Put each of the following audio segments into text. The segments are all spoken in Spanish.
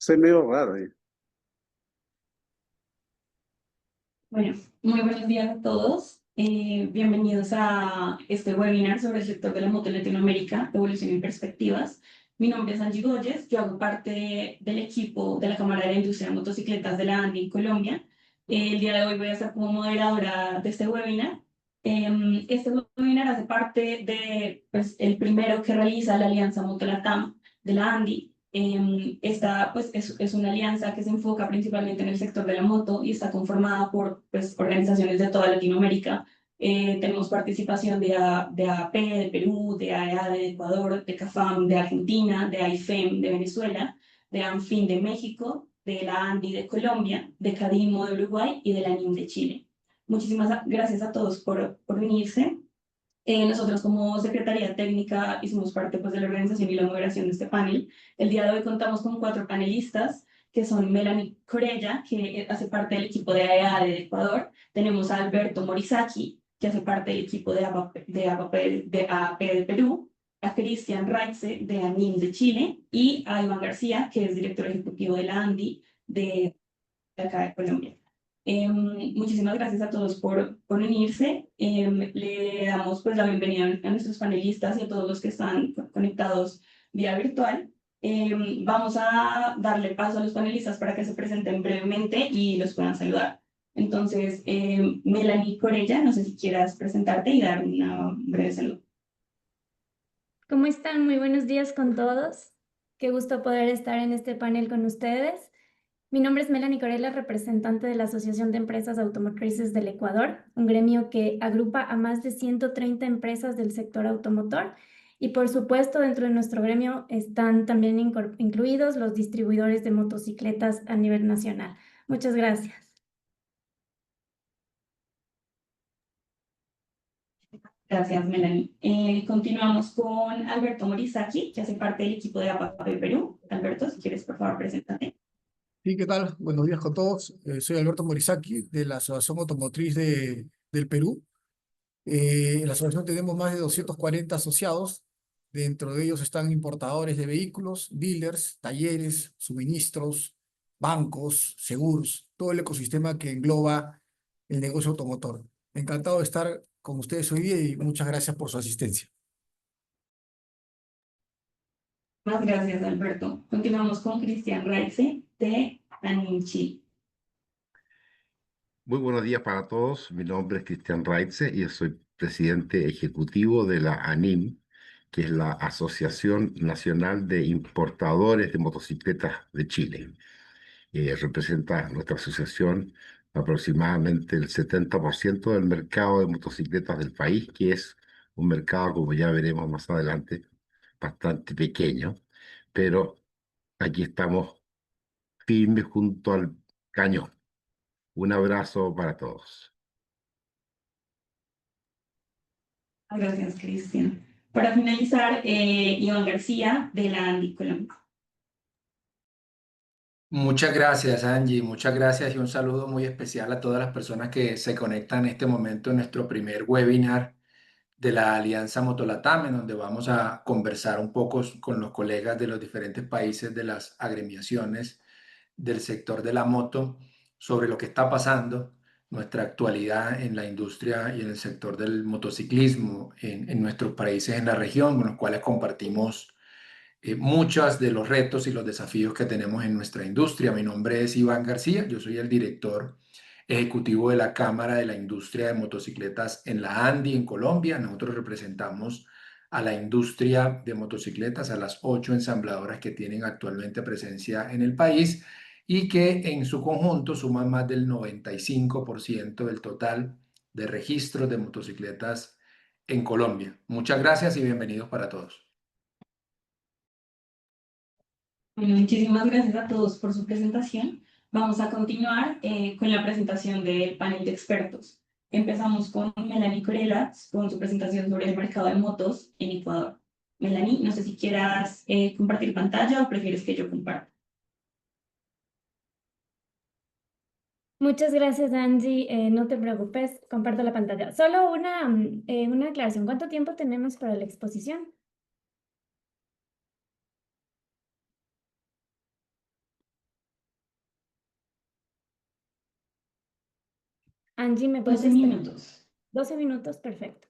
Soy medio raro. Bueno, muy buenos días a todos. Bienvenidos a este webinar sobre el sector de la moto en Latinoamérica, evolución y perspectivas. Mi nombre es Angie Goyes, yo hago parte del equipo de la Cámara de la Industria de Motocicletas de la ANDI en Colombia. El día de hoy voy a estar como moderadora de este webinar. Este webinar hace parte de pues, el primero que realiza la Alianza Motolatam de la ANDI. Esta pues, es una alianza que se enfoca principalmente en el sector de la moto y está conformada por pues, organizaciones de toda Latinoamérica. Tenemos participación de AAP de Perú, de AEA de Ecuador, de CAFAM de Argentina, de AIFEM de Venezuela, de ANFIN de México, de la ANDI de Colombia, de CADIMO de Uruguay y de la NIM de Chile. Muchísimas gracias a todos por venirse. Nosotros como Secretaría Técnica hicimos parte pues, de la organización y la moderación de este panel. El día de hoy contamos con 4 panelistas, que son Melanie Corella, que hace parte del equipo de AEA de Ecuador. Tenemos a Alberto Morisaki, que hace parte del equipo de AAP de Perú. A Cristian Raitze, de ANIM de Chile. Y a Iván García, que es director ejecutivo de la ANDI de acá de Colombia. Muchísimas gracias a todos por unirse. Le damos pues la bienvenida a nuestros panelistas y a todos los que están conectados vía virtual. Vamos a darle paso a los panelistas para que se presenten brevemente y los puedan saludar. Entonces, Melanie Corella, no sé si quieras presentarte y dar una breve saludo. ¿Cómo están? Muy buenos días con todos. Qué gusto poder estar en este panel con ustedes. Mi nombre es Melanie Corella, representante de la Asociación de Empresas Automotrices del Ecuador, un gremio que agrupa a más de 130 empresas del sector automotor. Y por supuesto, dentro de nuestro gremio están también incluidos los distribuidores de motocicletas a nivel nacional. Muchas gracias. Gracias, Melanie. Continuamos con Alberto Morisaki, que hace parte del equipo de APAP de Perú. Alberto, si quieres, por favor, preséntate. Sí, ¿qué tal? Buenos días con todos. Soy Alberto Morisaki de la Asociación Automotriz del Perú. En la asociación tenemos más de 240 asociados. Dentro de ellos están importadores de vehículos, dealers, talleres, suministros, bancos, seguros, todo el ecosistema que engloba el negocio automotor. Encantado de estar con ustedes hoy día y muchas gracias por su asistencia. Más gracias, Alberto. Continuamos con Cristian Raitze de Aninchi. Muy buenos días para todos. Mi nombre es Cristian Raitze y soy presidente ejecutivo de la ANIM, que es la Asociación Nacional de Importadores de Motocicletas de Chile. Representa nuestra asociación aproximadamente el 70% del mercado de motocicletas del país, que es un mercado, como ya veremos más adelante, bastante pequeño, pero aquí estamos firmes junto al cañón. Un abrazo para todos. Gracias, Cristian. Para finalizar, Iván García de la ANDI Colombia. Muchas gracias, Angie. Muchas gracias y un saludo muy especial a todas las personas que se conectan en este momento en nuestro primer webinar de la Alianza Motolatam, en donde vamos a conversar un poco con los colegas de los diferentes países de las agremiaciones del sector de la moto sobre lo que está pasando, nuestra actualidad en la industria y en el sector del motociclismo en nuestros países en la región, con los cuales compartimos muchos de los retos y los desafíos que tenemos en nuestra industria. Mi nombre es Iván García, yo soy el director ejecutivo de la Cámara de la Industria de Motocicletas en la ANDI en Colombia. Nosotros representamos a la industria de motocicletas, a las 8 ensambladoras que tienen actualmente presencia en el país y que en su conjunto suman más del 95% del total de registros de motocicletas en Colombia. Muchas gracias y bienvenidos para todos. Bueno, muchísimas gracias a todos por su presentación. Vamos a continuar con la presentación del panel de expertos. Empezamos con Melanie Corella con su presentación sobre el mercado de motos en Ecuador. Melanie, no sé si quieras compartir pantalla o prefieres que yo comparta. Muchas gracias, Angie. No te preocupes, comparto la pantalla. Solo una aclaración. ¿Cuánto tiempo tenemos para la exposición? Angie, ¿me puedes 12 minutos. 12 minutos, perfecto.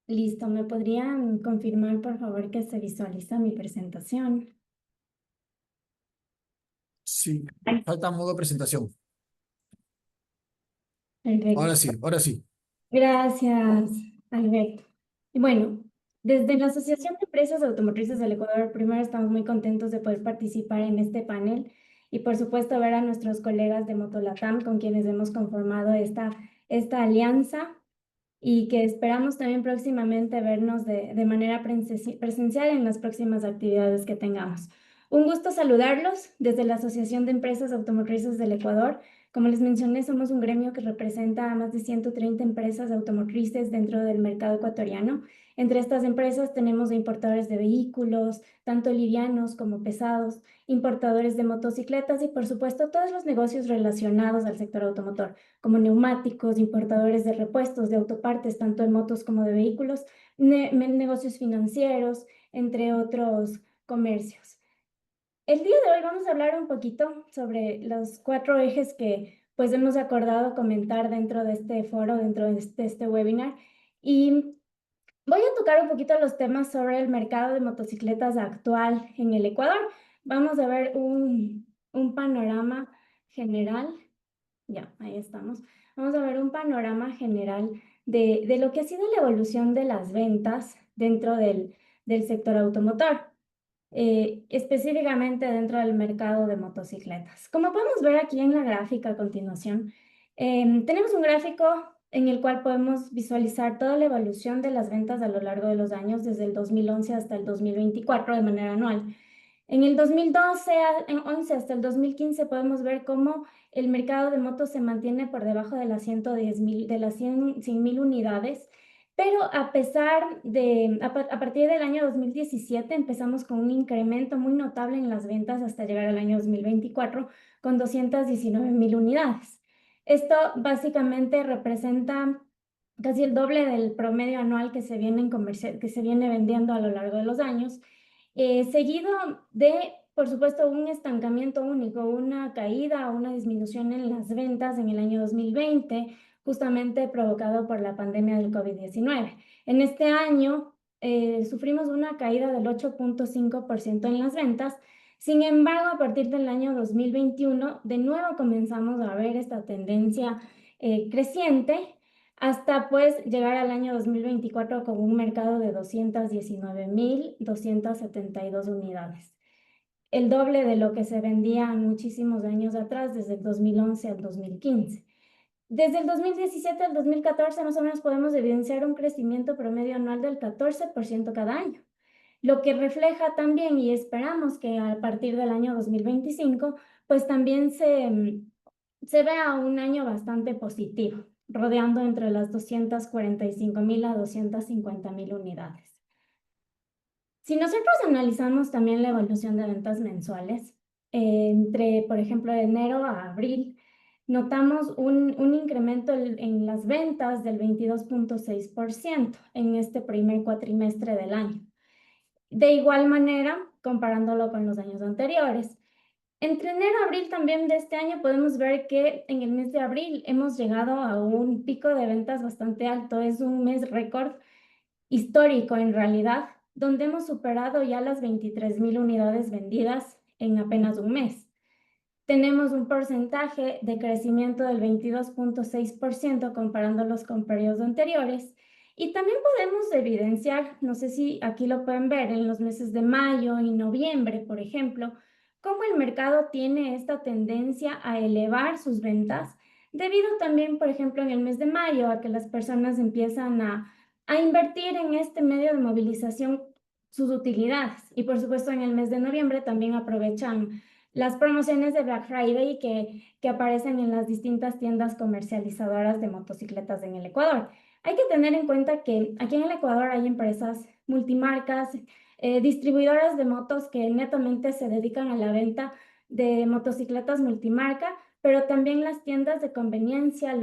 Listo, ¿me podrían confirmar, por favor, que se visualiza mi presentación? Sí, falta modo presentación. Perfecto. Ahora sí. Gracias, Alberto. Y bueno, desde la Asociación de Empresas Automotrices del Ecuador, primero estamos muy contentos de poder participar en este panel y por supuesto ver a nuestros colegas de Motolatam con quienes hemos conformado esta alianza y que esperamos también próximamente vernos de manera presencial en las próximas actividades que tengamos. Un gusto saludarlos desde la Asociación de Empresas Automotrices del Ecuador. Como les mencioné, somos un gremio que representa a más de 130 empresas automotrices dentro del mercado ecuatoriano. Entre estas empresas tenemos importadores de vehículos, tanto livianos como pesados, importadores de motocicletas y, por supuesto, todos los negocios relacionados al sector automotor, como neumáticos, importadores de repuestos, de autopartes, tanto de motos como de vehículos, negocios financieros, entre otros comercios. El día de hoy vamos a hablar un poquito sobre los 4 ejes que pues hemos acordado comentar dentro de este foro, dentro de este webinar. Y voy a tocar un poquito los temas sobre el mercado de motocicletas actual en el Ecuador. Vamos a ver un panorama general. Ya, ahí estamos. Vamos a ver un panorama general de lo que ha sido la evolución de las ventas dentro del sector automotor, específicamente dentro del mercado de motocicletas. Como podemos ver aquí en la gráfica a continuación, tenemos un gráfico en el cual podemos visualizar toda la evolución de las ventas a lo largo de los años, desde el 2011 hasta el 2024 de manera anual. En el 2012, 11 hasta el 2015 podemos ver cómo el mercado de motos se mantiene por debajo de las 110.000, de las 100.000 unidades, pero a partir del año 2017 empezamos con un incremento muy notable en las ventas hasta llegar al año 2024 con 219.000 unidades. Esto básicamente representa casi el doble del promedio anual que se viene vendiendo a lo largo de los años, seguido de, por supuesto, un estancamiento único, una caída o una disminución en las ventas en el año 2020, justamente provocado por la pandemia del COVID-19. En este año sufrimos una caída del 8.5% en las ventas. Sin embargo, a partir del año 2021, de nuevo comenzamos a ver esta tendencia creciente, hasta pues llegar al año 2024 con un mercado de 219.272 unidades. El doble de lo que se vendía muchísimos años atrás, desde el 2011 al 2015. Desde el 2017 al 2014 más o menos podemos evidenciar un crecimiento promedio anual del 14% cada año, lo que refleja también, y esperamos que a partir del año 2025, pues también se vea un año bastante positivo, rodeando entre las 245.000 a 250.000 unidades. Si nosotros analizamos también la evolución de ventas mensuales, entre, por ejemplo, de enero a abril, notamos un incremento en las ventas del 22.6% en este primer cuatrimestre del año. De igual manera, comparándolo con los años anteriores. Entre enero y abril también de este año podemos ver que en el mes de abril hemos llegado a un pico de ventas bastante alto. Es un mes récord histórico en realidad, donde hemos superado ya las 23.000 unidades vendidas en apenas un mes. Tenemos un porcentaje de crecimiento del 22.6% comparándolos con periodos anteriores. Y también podemos evidenciar, no sé si aquí lo pueden ver, en los meses de mayo y noviembre, por ejemplo, cómo el mercado tiene esta tendencia a elevar sus ventas, debido también, por ejemplo, en el mes de mayo, a que las personas empiezan a invertir en este medio de movilización sus utilidades. Y por supuesto, en el mes de noviembre también aprovechan las promociones de Black Friday que aparecen en las distintas tiendas comercializadoras de motocicletas en el Ecuador. Hay que tener en cuenta que aquí en el Ecuador hay empresas multimarcas, distribuidoras de motos que netamente se dedican a la venta de motocicletas multimarca, pero también las tiendas de conveniencia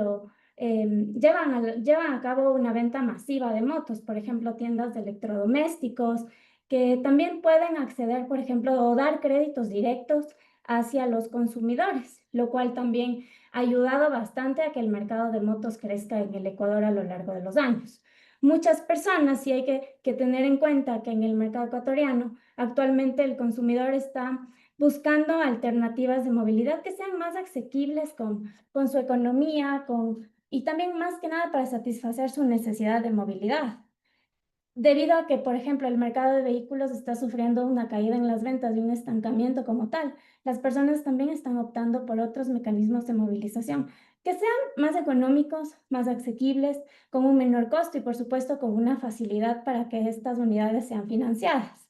llevan a cabo una venta masiva de motos, por ejemplo, tiendas de electrodomésticos, que también pueden acceder, por ejemplo, o dar créditos directos hacia los consumidores, lo cual también ha ayudado bastante a que el mercado de motos crezca en el Ecuador a lo largo de los años. Muchas personas, sí hay que tener en cuenta que en el mercado ecuatoriano actualmente el consumidor está buscando alternativas de movilidad que sean más asequibles con su economía y también más que nada para satisfacer su necesidad de movilidad. Debido a que, por ejemplo, el mercado de vehículos está sufriendo una caída en las ventas y un estancamiento como tal, las personas también están optando por otros mecanismos de movilización que sean más económicos, más asequibles, con un menor costo y, por supuesto, con una facilidad para que estas unidades sean financiadas.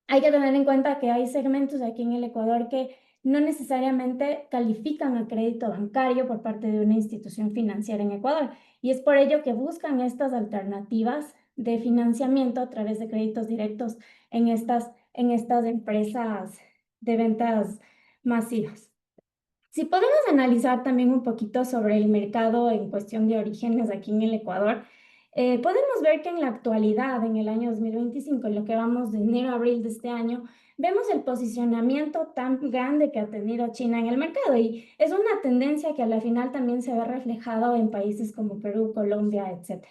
Hay que tener en cuenta que hay segmentos aquí en el Ecuador que no necesariamente califican a crédito bancario por parte de una institución financiera en Ecuador, y es por ello que buscan estas alternativas de financiamiento a través de créditos directos en estas empresas de ventas masivas. Si podemos analizar también un poquito sobre el mercado en cuestión de orígenes aquí en el Ecuador, podemos ver que en la actualidad, en el año 2025, en lo que vamos de enero a abril de este año, vemos el posicionamiento tan grande que ha tenido China en el mercado, y es una tendencia que a la final también se ve reflejado en países como Perú, Colombia, etc.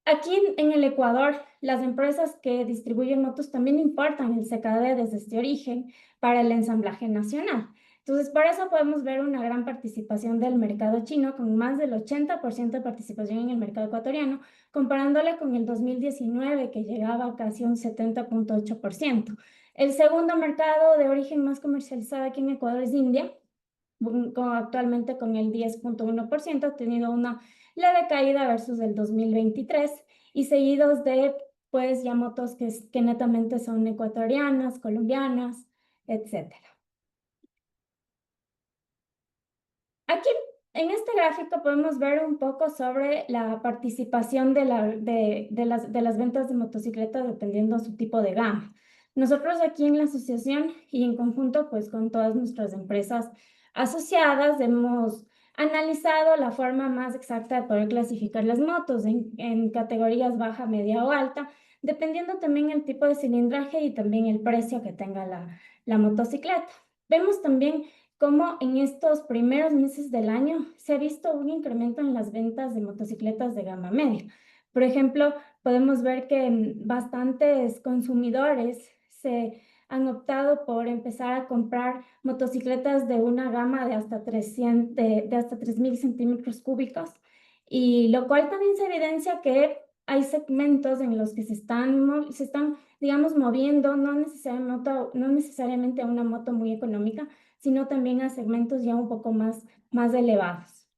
Aquí en el Ecuador, las empresas que distribuyen motos también importan el CKD desde este origen para el ensamblaje nacional. Entonces, por eso podemos ver una gran participación del mercado chino, con más del 80% de participación en el mercado ecuatoriano, comparándole con el 2019, que llegaba a casi un 70.8%. El segundo mercado de origen más comercializado aquí en Ecuador es India, actualmente con el 10.1%, ha tenido una leve caída versus el 2023, y seguidos de pues ya motos que netamente son ecuatorianas, colombianas, etc. Aquí en este gráfico podemos ver un poco sobre la participación de las ventas de motocicletas dependiendo su tipo de gama. Nosotros aquí en la asociación y en conjunto pues con todas nuestras empresas asociadas hemos analizado la forma más exacta de poder clasificar las motos en categorías baja, media o alta, dependiendo también el tipo de cilindraje y también el precio que tenga la motocicleta. Vemos también cómo en estos primeros meses del año se ha visto un incremento en las ventas de motocicletas de gama media. Por ejemplo, podemos ver que bastantes consumidores se han optado por empezar a comprar motocicletas de una gama de hasta 3.000 centímetros cúbicos, y lo cual también se evidencia que hay segmentos en los que se están digamos, moviendo, no necesariamente a una moto muy económica, sino también a segmentos ya un poco más elevados.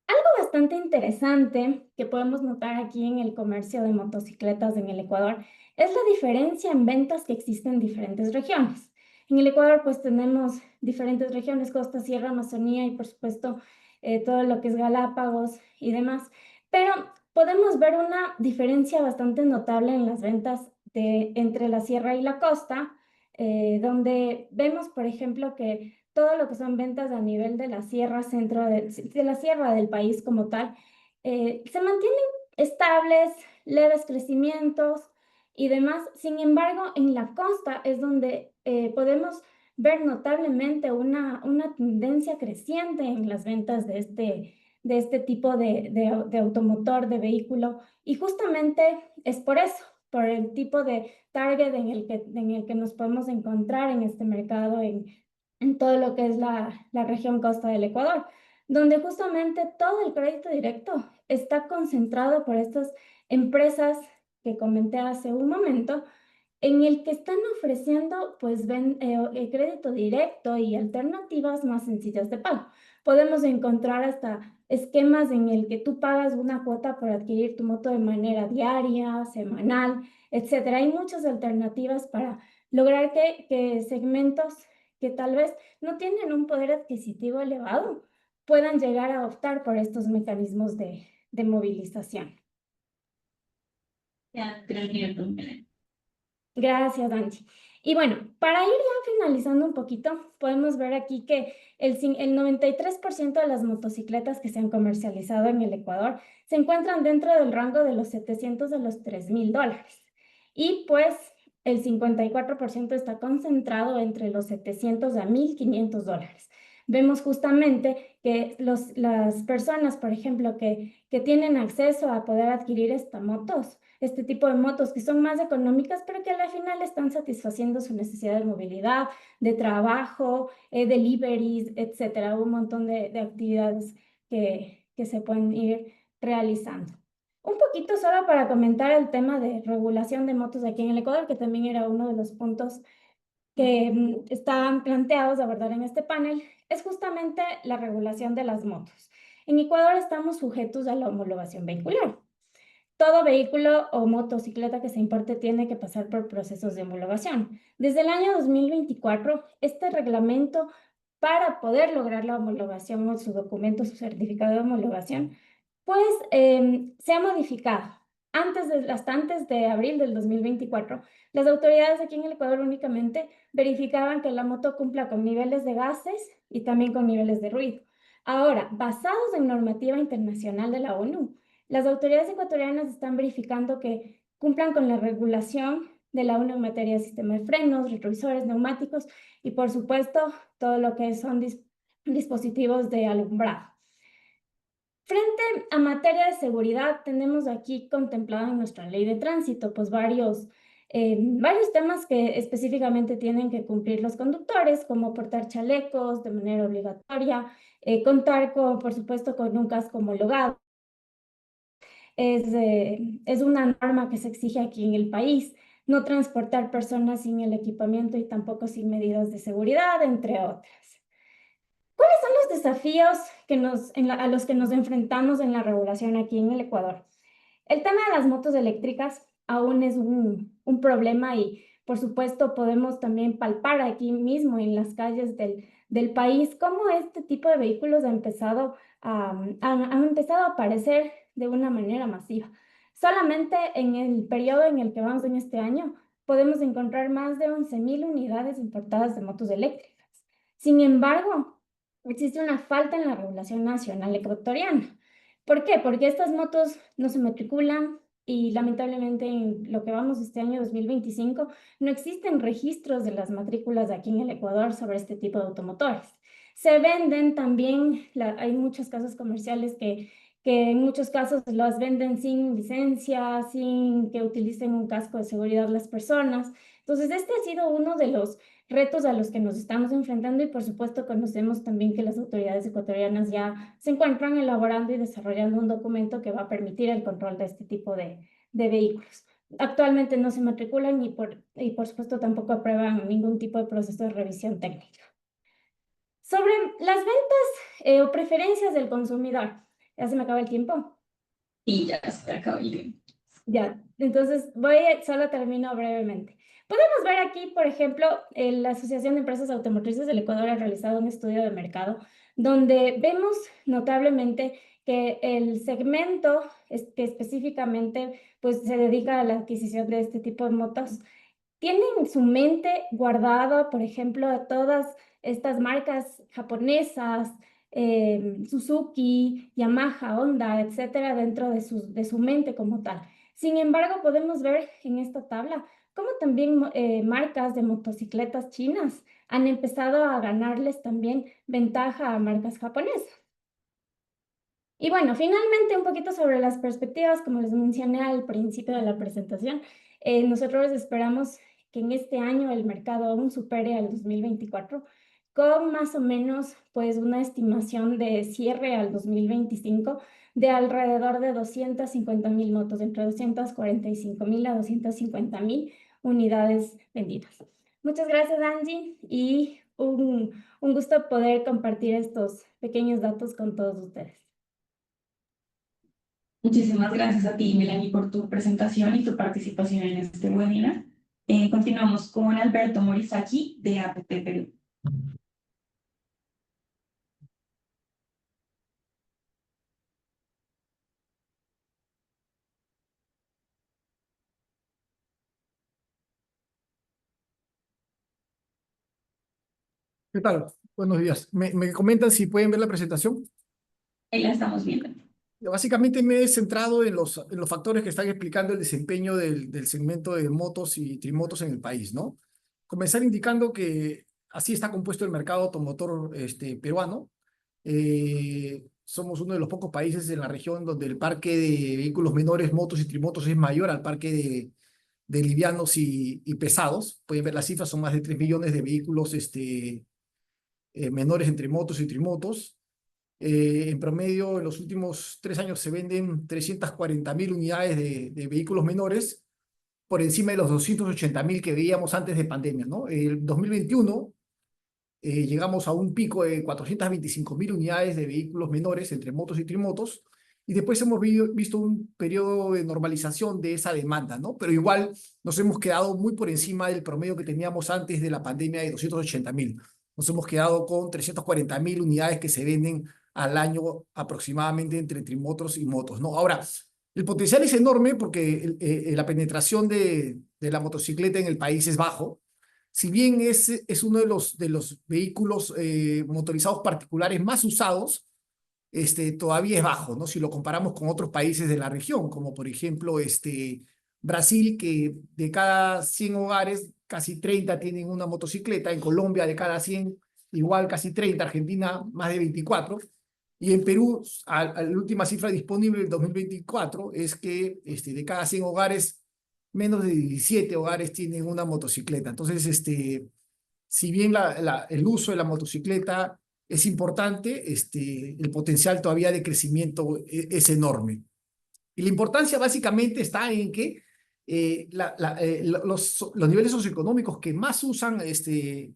Algo bastante interesante que podemos notar aquí en el comercio de motocicletas en el Ecuador es la diferencia en ventas que existe en diferentes regiones. En el Ecuador pues tenemos diferentes regiones: costa, sierra, Amazonía y por supuesto todo lo que es Galápagos y demás, pero podemos ver una diferencia bastante notable en las ventas entre la sierra y la costa, donde vemos, por ejemplo, que todo lo que son ventas a nivel de la sierra de la sierra del país como tal, se mantienen estables, leves crecimientos y demás. Sin embargo, en la costa es donde podemos ver notablemente una tendencia creciente en las ventas de este tipo de automotor, de vehículo, y justamente es por eso, por el tipo de target en el que nos podemos encontrar en este mercado, en todo lo que es la región costa del Ecuador, donde justamente todo el crédito directo está concentrado por estas empresas que comenté hace un momento, en el que están ofreciendo pues crédito directo y alternativas más sencillas de pago. Podemos encontrar hasta esquemas en el que tú pagas una cuota por adquirir tu moto de manera diaria, semanal, etc. Hay muchas alternativas para lograr que segmentos que tal vez no tienen un poder adquisitivo elevado puedan llegar a optar por estos mecanismos de movilización. Ya, 3 minutos, Melanie. Gracias, Angie. Y bueno, para ir ya finalizando un poquito, podemos ver aquí que el 93% de las motocicletas que se han comercializado en el Ecuador se encuentran dentro del rango de los 700 a los $3.000. Y pues el 54% está concentrado entre los 700 a $1.500. Vemos justamente que las personas, por ejemplo, que tienen acceso a poder adquirir este tipo de motos que son más económicas, pero que al final están satisfaciendo su necesidad de movilidad, de trabajo, deliveries, etcétera, un montón de actividades que se pueden ir realizando. Un poquito solo para comentar el tema de regulación de motos aquí en el Ecuador, que también era uno de los puntos que estaban planteados de abordar en este panel, es justamente la regulación de las motos. En Ecuador estamos sujetos a la homologación vehicular. Todo vehículo o motocicleta que se importe tiene que pasar por procesos de homologación. Desde el año 2024, este reglamento, para poder lograr la homologación o su documento, su certificado de homologación, pues se ha modificado. Hasta antes de abril del 2024, las autoridades aquí en el Ecuador únicamente verificaban que la moto cumpla con niveles de gases y también con niveles de ruido. Ahora, basados en normativa internacional de la ONU, las autoridades ecuatorianas están verificando que cumplan con la regulación de la ONU en materia de sistema de frenos, retrovisores, neumáticos y, por supuesto, todo lo que son dispositivos de alumbrado. Frente a materia de seguridad, tenemos aquí contemplado en nuestra ley de tránsito, pues varios temas que específicamente tienen que cumplir los conductores, como portar chalecos de manera obligatoria, contar por supuesto, con un casco homologado. Es una norma que se exige aquí en el país, no transportar personas sin el equipamiento y tampoco sin medidas de seguridad, entre otras. ¿Cuáles son los desafíos a los que nos enfrentamos en la regulación aquí en el Ecuador? El tema de las motos eléctricas aún es un problema y, por supuesto, podemos también palpar aquí mismo en las calles del país cómo este tipo de vehículos han empezado a aparecer de una manera masiva. Solamente en el periodo en el que vamos en este año, podemos encontrar más de 11.000 unidades importadas de motos eléctricas. Sin embargo, existe una falta en la regulación nacional ecuatoriana. ¿Por qué? Porque estas motos no se matriculan y lamentablemente en lo que vamos este año 2025 no existen registros de las matrículas aquí en el Ecuador sobre este tipo de automotores. Se venden también, hay muchos casos comerciales que en muchos casos las venden sin licencia, sin que utilicen un casco de seguridad las personas. Entonces, este ha sido uno de los retos a los que nos estamos enfrentando y por supuesto conocemos también que las autoridades ecuatorianas ya se encuentran elaborando y desarrollando un documento que va a permitir el control de este tipo de vehículos. Actualmente no se matriculan y por supuesto tampoco aprueban ningún tipo de proceso de revisión técnica. Sobre las ventas o preferencias del consumidor, ya se me acaba el tiempo. Y ya se acabó el tiempo. Ya, entonces solo termino brevemente. Podemos ver aquí, por ejemplo, la Asociación de Empresas Automotrices del Ecuador ha realizado un estudio de mercado donde vemos notablemente que el segmento que específicamente pues, se dedica a la adquisición de este tipo de motos tiene en su mente guardado, por ejemplo, a todas estas marcas japonesas, Suzuki, Yamaha, Honda, etcétera, dentro de su mente como tal. Sin embargo, podemos ver en esta tabla cómo también marcas de motocicletas chinas han empezado a ganarles también ventaja a marcas japonesas. Y bueno, finalmente un poquito sobre las perspectivas, como les mencioné al principio de la presentación, nosotros esperamos que en este año el mercado aún supere al 2024 con más o menos pues una estimación de cierre al 2025 de alrededor de 250.000 motos, entre 245.000 a 250.000 unidades vendidas. Muchas gracias, Angie, y un gusto poder compartir estos pequeños datos con todos ustedes. Muchísimas gracias a ti, Melanie, por tu presentación y tu participación en este webinar. Continuamos con Alberto Morisaki de APP Perú. ¿Qué tal? Buenos días. ¿Me comentan si pueden ver la presentación? Ahí la estamos viendo. Básicamente me he centrado en los factores que están explicando el desempeño del segmento de motos y trimotos en el país, ¿no? Comenzar indicando que así está compuesto el mercado automotor peruano. Somos uno de los pocos países en la región donde el parque de vehículos menores, motos y trimotos es mayor al parque de livianos y pesados. Pueden ver las cifras, son más de 3 millones de vehículos menores entre motos y trimotos. En promedio, en los últimos 3 años se venden 340.000 unidades de vehículos menores por encima de los 280.000 que veíamos antes de pandemia, ¿no? El 2021 llegamos a un pico de 425.000 unidades de vehículos menores entre motos y trimotos, y después hemos visto un periodo de normalización de esa demanda, ¿no? Pero igual nos hemos quedado muy por encima del promedio que teníamos antes de la pandemia de 280.000. Nos hemos quedado con 340.000 unidades que se venden al año aproximadamente entre trimotos y motos, ¿no? Ahora, el potencial es enorme porque la penetración de la motocicleta en el país es bajo. Si bien es uno de los vehículos motorizados particulares más usados, todavía es bajo, ¿no? Si lo comparamos con otros países de la región, como por ejemplo Brasil, que de cada 100 hogares, casi 30 tienen una motocicleta. En Colombia, de cada 100, igual casi 30. Argentina, más de 24. Y en Perú, la última cifra disponible del 2024 es que de cada 100 hogares, menos de 17 hogares tienen una motocicleta. Entonces, si bien el uso de la motocicleta es importante, el potencial todavía de crecimiento es enorme. Y la importancia básicamente está en que los niveles socioeconómicos que más usan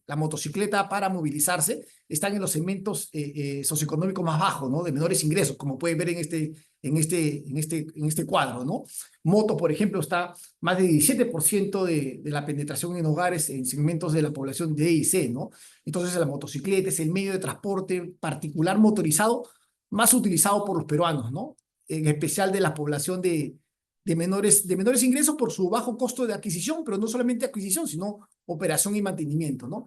la motocicleta para movilizarse están en los segmentos socioeconómicos más bajos, ¿no? De menores ingresos, como pueden ver en este cuadro, ¿no? Moto, por ejemplo, está más de 17% de la penetración en hogares en segmentos de la población D y C, ¿no? Entonces la motocicleta es el medio de transporte particular motorizado más utilizado por los peruanos, ¿no? En especial de la población de menores ingresos por su bajo costo de adquisición, pero no solamente adquisición, sino operación y mantenimiento, ¿no?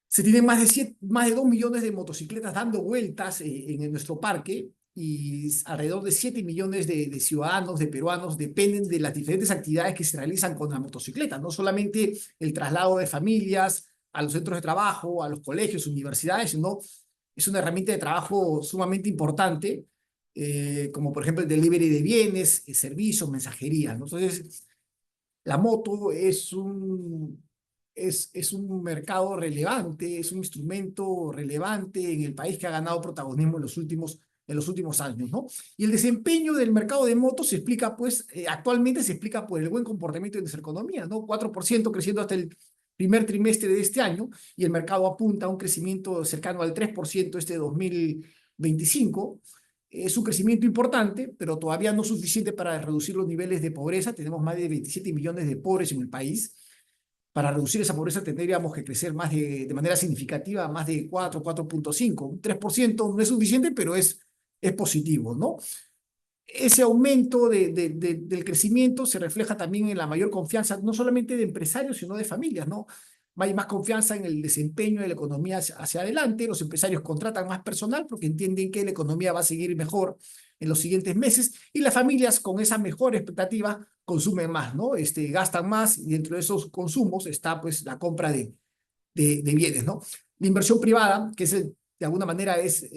Se tienen más de 2 millones de motocicletas dando vueltas en nuestro parque, y alrededor de 7 millones de ciudadanos, de peruanos, dependen de las diferentes actividades que se realizan con la motocicleta, no solamente el traslado de familias a los centros de trabajo, a los colegios, universidades, sino es una herramienta de trabajo sumamente importante, como por ejemplo el delivery de bienes, servicios, mensajería, ¿no? Entonces, la moto es un mercado relevante, es un instrumento relevante en el país que ha ganado protagonismo en los últimos años, ¿no? Y el desempeño del mercado de motos se explica, pues, actualmente se explica por el buen comportamiento de nuestra economía, ¿no? 4% creciendo hasta el primer trimestre de este año, y el mercado apunta a un crecimiento cercano al 3% 2025. Es un crecimiento importante, pero todavía no suficiente para reducir los niveles de pobreza. Tenemos más de 27 millones de pobres en el país. Para reducir esa pobreza tendríamos que crecer de manera significativa, más de 4.5. Un 3% no es suficiente, pero es positivo, ¿no? Ese aumento del crecimiento se refleja también en la mayor confianza, no solamente de empresarios, sino de familias, ¿no? Hay más confianza en el desempeño de la economía hacia adelante. Los empresarios contratan más personal porque entienden que la economía va a seguir mejor en los siguientes meses, y las familias con esa mejor expectativa consumen más, ¿no? Gastan más, y dentro de esos consumos está pues la compra de bienes, ¿no? La inversión privada, que de alguna manera es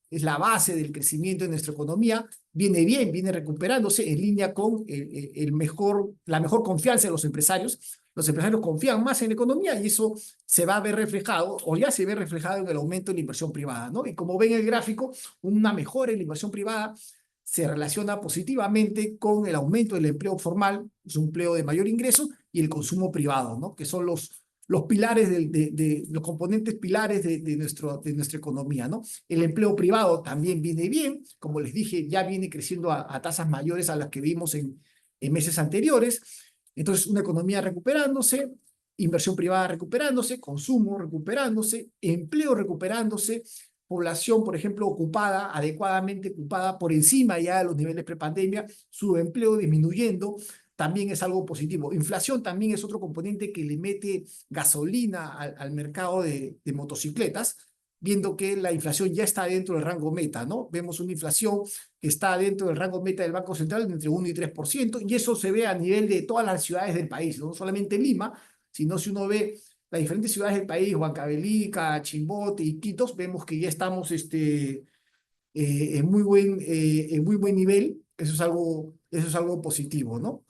la base del crecimiento de nuestra economía, viene bien, viene recuperándose en línea con la mejor confianza de los empresarios. Los empresarios confían más en la economía, y eso se va a ver reflejado, o ya se ve reflejado, en el aumento de la inversión privada, ¿no? Y como ven en el gráfico, una mejora en la inversión privada se relaciona positivamente con el aumento del empleo formal, es un empleo de mayor ingreso, y el consumo privado, ¿no? Que son los pilares los componentes pilares de nuestra economía, ¿no? El empleo privado también viene bien, como les dije, ya viene creciendo a tasas mayores a las que vimos en meses anteriores. Entonces, una economía recuperándose, inversión privada recuperándose, consumo recuperándose, empleo recuperándose, población, por ejemplo, adecuadamente ocupada por encima ya de los niveles prepandemia, subempleo disminuyendo, también es algo positivo. Inflación también es otro componente que le mete gasolina al mercado de motocicletas, viendo que la inflación ya está dentro del rango meta, ¿no? Vemos una inflación que está dentro del rango meta del Banco Central de entre 1 y 3%, y eso se ve a nivel de todas las ciudades del país, no solamente Lima, sino si uno ve las diferentes ciudades del país, Huancavelica, Chimbote y Quitos, vemos que ya estamos en muy buen nivel. Eso es algo positivo, ¿no?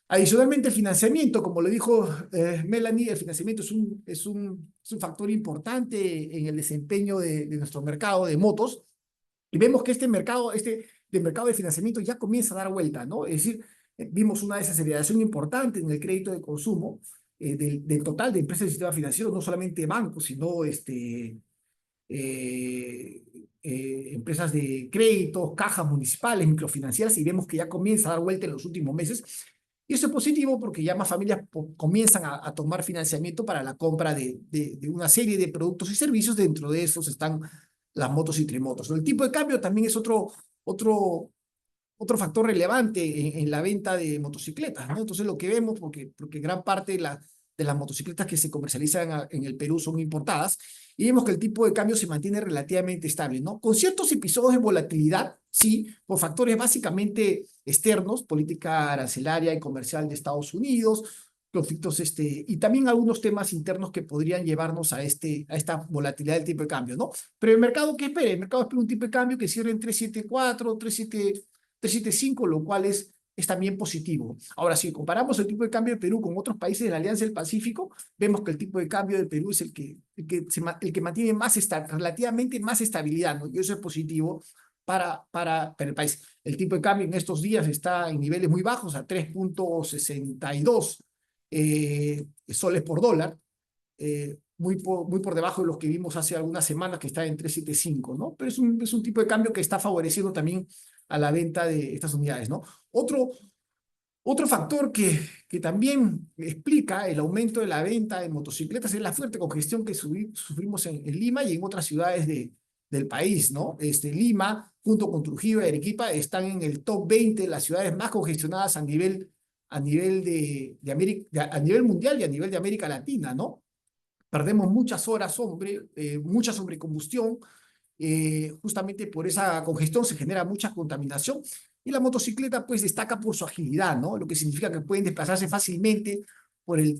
Adicionalmente, el financiamiento, como lo dijo Melanie, el financiamiento es un factor importante en el desempeño de nuestro mercado de motos, y vemos que este mercado de financiamiento ya comienza a dar vuelta, ¿no? Es decir, vimos una desaceleración importante en el crédito de consumo del total de empresas del sistema financiero, no solamente bancos, sino empresas de créditos, cajas municipales, microfinancieras, y vemos que ya comienza a dar vuelta en los últimos meses. Y eso es positivo porque ya más familias comienzan a tomar financiamiento para la compra de una serie de productos y servicios. Dentro de esos están las motos y trimotos. El tipo de cambio también es otro factor relevante en la venta de motocicletas, ¿no? Entonces lo que vemos, porque gran parte de las motocicletas que se comercializan en el Perú son importadas, y vemos que el tipo de cambio se mantiene relativamente estable, ¿no? Con ciertos episodios de volatilidad, sí, por factores básicamente externos, política arancelaria y comercial de Estados Unidos, conflictos, y también algunos temas internos que podrían llevarnos a esta volatilidad del tipo de cambio, ¿no? Pero el mercado, ¿qué espera? El mercado espera un tipo de cambio que cierre en 374, 375, lo cual es también positivo. Ahora, si comparamos el tipo de cambio de Perú con otros países de la Alianza del Pacífico, vemos que el tipo de cambio de Perú es el que mantiene relativamente más estabilidad, ¿no? Y eso es positivo para el país. El tipo de cambio en estos días está en niveles muy bajos, a 3.62 soles por dólar, muy por debajo de los que vimos hace algunas semanas, que está en 3.75, ¿no? Pero es un tipo de cambio que está favoreciendo también a la venta de estas unidades, ¿no? Otro factor que también explica el aumento de la venta de motocicletas es la fuerte congestión que sufrimos en Lima y en otras ciudades del país, ¿no? Lima, junto con Trujillo y Arequipa, están en el top 20 de las ciudades más congestionadas a nivel a nivel mundial y a nivel de América Latina, ¿no? Perdemos muchas horas, mucha sobrecombustión. Justamente por esa congestión se genera mucha contaminación, y la motocicleta pues destaca por su agilidad, ¿no? Lo que significa que pueden desplazarse fácilmente por el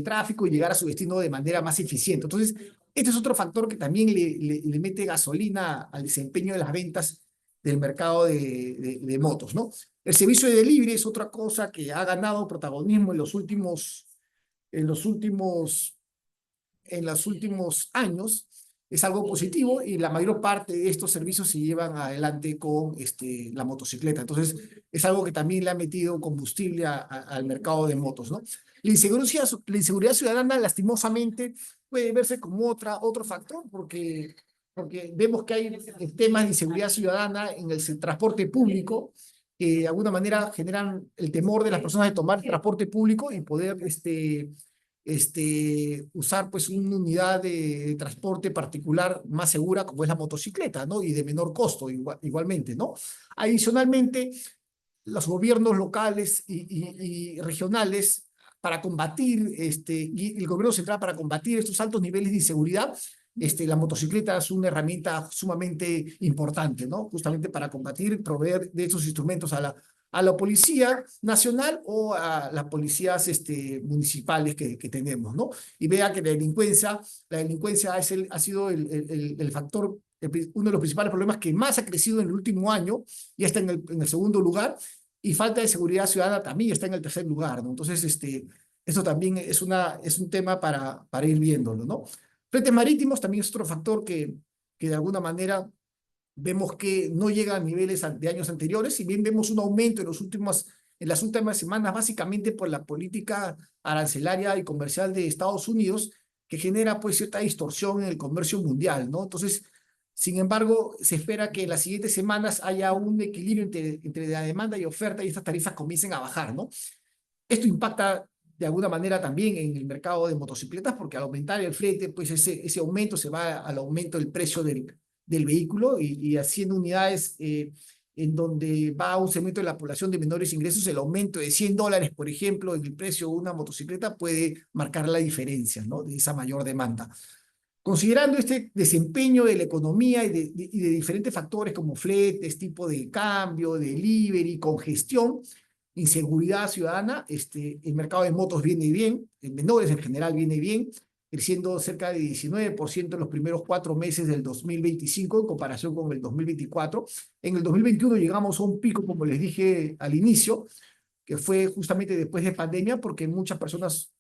tráfico y llegar a su destino de manera más eficiente. Entonces, este es otro factor que también le mete gasolina al desempeño de las ventas del mercado de motos, ¿no? El servicio de delivery es otra cosa que ha ganado protagonismo en los últimos años. Es algo positivo, y la mayor parte de estos servicios se llevan adelante con la motocicleta. Entonces, es algo que también le ha metido combustible al mercado de motos, ¿no? La inseguridad ciudadana, lastimosamente, puede verse como otro factor, porque vemos que hay temas de inseguridad ciudadana en el transporte público, que de alguna manera generan el temor de las personas de tomar transporte público y poder usar pues una unidad de transporte particular más segura, como es la motocicleta, ¿no? Y de menor costo igualmente, ¿no? Adicionalmente, los gobiernos locales y regionales, para combatir, y el gobierno central, para combatir estos altos niveles de inseguridad, la motocicleta es una herramienta sumamente importante, ¿no? Justamente para combatir, proveer de estos instrumentos a la Policía Nacional o a las policías municipales que tenemos, ¿no? Y vea que la delincuencia ha sido el factor, uno de los principales problemas que más ha crecido en el último año, y está en el segundo lugar, y falta de seguridad ciudadana también está en el tercer lugar, ¿no? Entonces, esto también es un tema para ir viéndolo, ¿no? Fletes marítimos también es otro factor que de alguna manera vemos que no llega a niveles de años anteriores, si bien vemos un aumento en las últimas semanas, básicamente por la política arancelaria y comercial de Estados Unidos, que genera pues cierta distorsión en el comercio mundial, ¿no? Entonces, sin embargo, se espera que en las siguientes semanas haya un equilibrio entre la demanda y oferta, y estas tarifas comiencen a bajar, ¿no? Esto impacta de alguna manera también en el mercado de motocicletas, porque al aumentar el flete, pues ese aumento se va al aumento del precio del vehículo, y haciendo unidades en donde va un segmento de la población de menores ingresos, el aumento de $100, por ejemplo, en el precio de una motocicleta puede marcar la diferencia, ¿no? De esa mayor demanda. Considerando este desempeño de la economía y de diferentes factores como fletes, tipo de cambio, delivery, congestión, inseguridad ciudadana, el mercado de motos viene bien, en menores en general viene bien, creciendo cerca de 19% en los primeros 4 meses del 2025 en comparación con el 2024. En el 2021 llegamos a un pico, como les dije al inicio, que fue justamente después de pandemia, porque muchas personas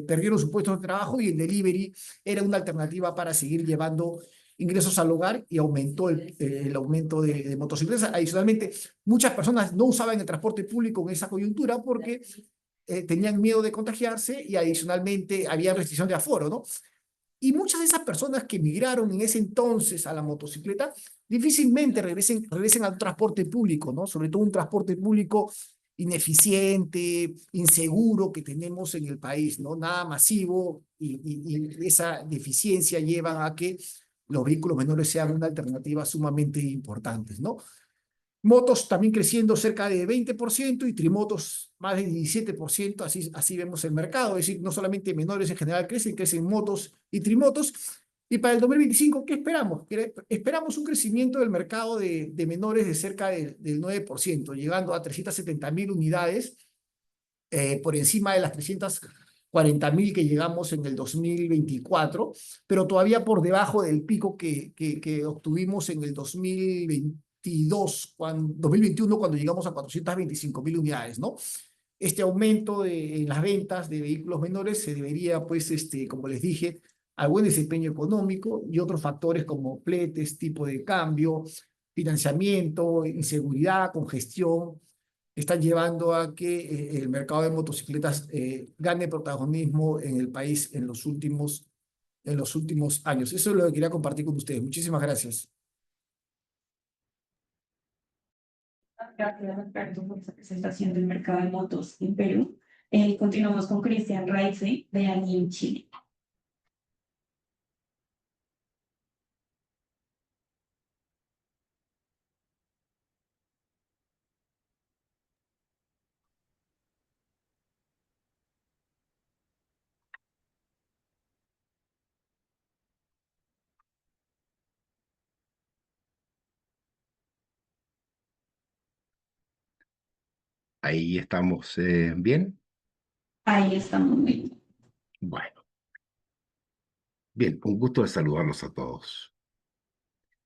perdieron sus puestos de trabajo y el delivery era una alternativa para seguir llevando ingresos al hogar y aumentó el aumento de motocicletas. Adicionalmente, muchas personas no usaban el transporte público en esa coyuntura porque tenían miedo de contagiarse y adicionalmente había restricción de aforo, ¿no? Y muchas de esas personas que migraron en ese entonces a la motocicleta difícilmente regresen al transporte público, ¿no? Sobre todo un transporte público ineficiente, inseguro que tenemos en el país, ¿no? Nada masivo y esa deficiencia lleva a que los vehículos menores sean una alternativa sumamente importante, ¿no? Motos también creciendo cerca de 20% y trimotos más de 17%, así vemos el mercado, es decir, no solamente menores en general crecen motos y trimotos. Y para el 2025, ¿qué esperamos? Esperamos un crecimiento del mercado de menores de cerca del 9%, llegando a 370.000 unidades, por encima de las 340.000 que llegamos en el 2024, pero todavía por debajo del pico que obtuvimos en el 2021, cuando llegamos a 425.000 unidades, ¿no? Este aumento en las ventas de vehículos menores se debería, pues, como les dije, al buen desempeño económico y otros factores como fletes, tipo de cambio, financiamiento, inseguridad, congestión, están llevando a que el mercado de motocicletas gane protagonismo en el país en los últimos años. Eso es lo que quería compartir con ustedes. Muchísimas gracias. Gracias, Alberto, por esta presentación del mercado de motos en Perú. Continuamos con Cristian Raife, de ANIM Chile. Ahí estamos bien. Ahí estamos muy bien. Bueno, bien, un gusto de saludarlos a todos.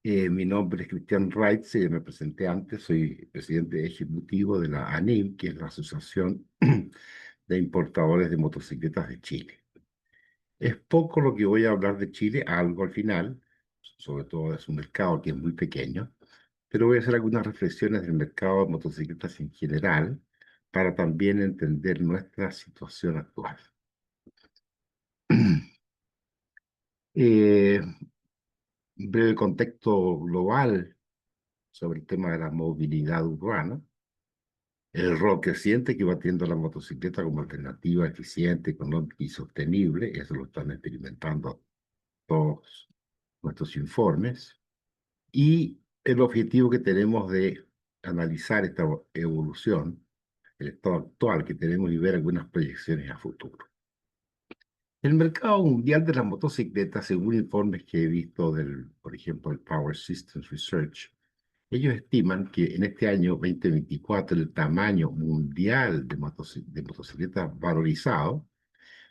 Mi nombre es Cristian Reitz, me presenté antes, soy presidente ejecutivo de la ANIM, que es la Asociación de Importadores de Motocicletas de Chile. Es poco lo que voy a hablar de Chile, algo al final, sobre todo de su mercado, que es muy pequeño, pero voy a hacer algunas reflexiones del mercado de motocicletas en general para también entender nuestra situación actual. Un breve contexto global sobre el tema de la movilidad urbana, el rol creciente que va teniendo la motocicleta como alternativa eficiente, económica y sostenible, eso lo están experimentando todos nuestros informes, y el objetivo que tenemos de analizar esta evolución, el estado actual que tenemos y ver algunas proyecciones a futuro. El mercado mundial de las motocicletas, según informes que he visto por ejemplo, el Power Systems Research, ellos estiman que en este año 2024 el tamaño mundial de motocicletas valorizado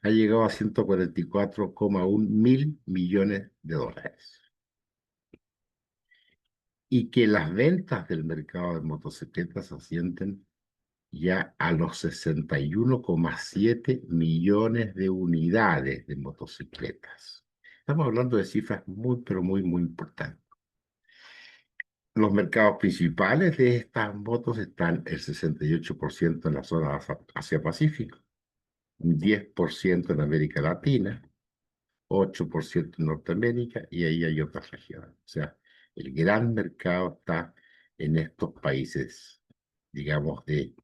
ha llegado a 144,1 mil millones de dólares. Y que las ventas del mercado de motocicletas ascienden ya a los 61,7 millones de unidades de motocicletas. Estamos hablando de cifras muy, pero muy, muy importantes. Los mercados principales de estas motos están el 68% en la zona Asia-Pacífico, un 10% en América Latina, 8% en Norteamérica y ahí hay otras regiones. O sea, el gran mercado está en estos países, digamos, de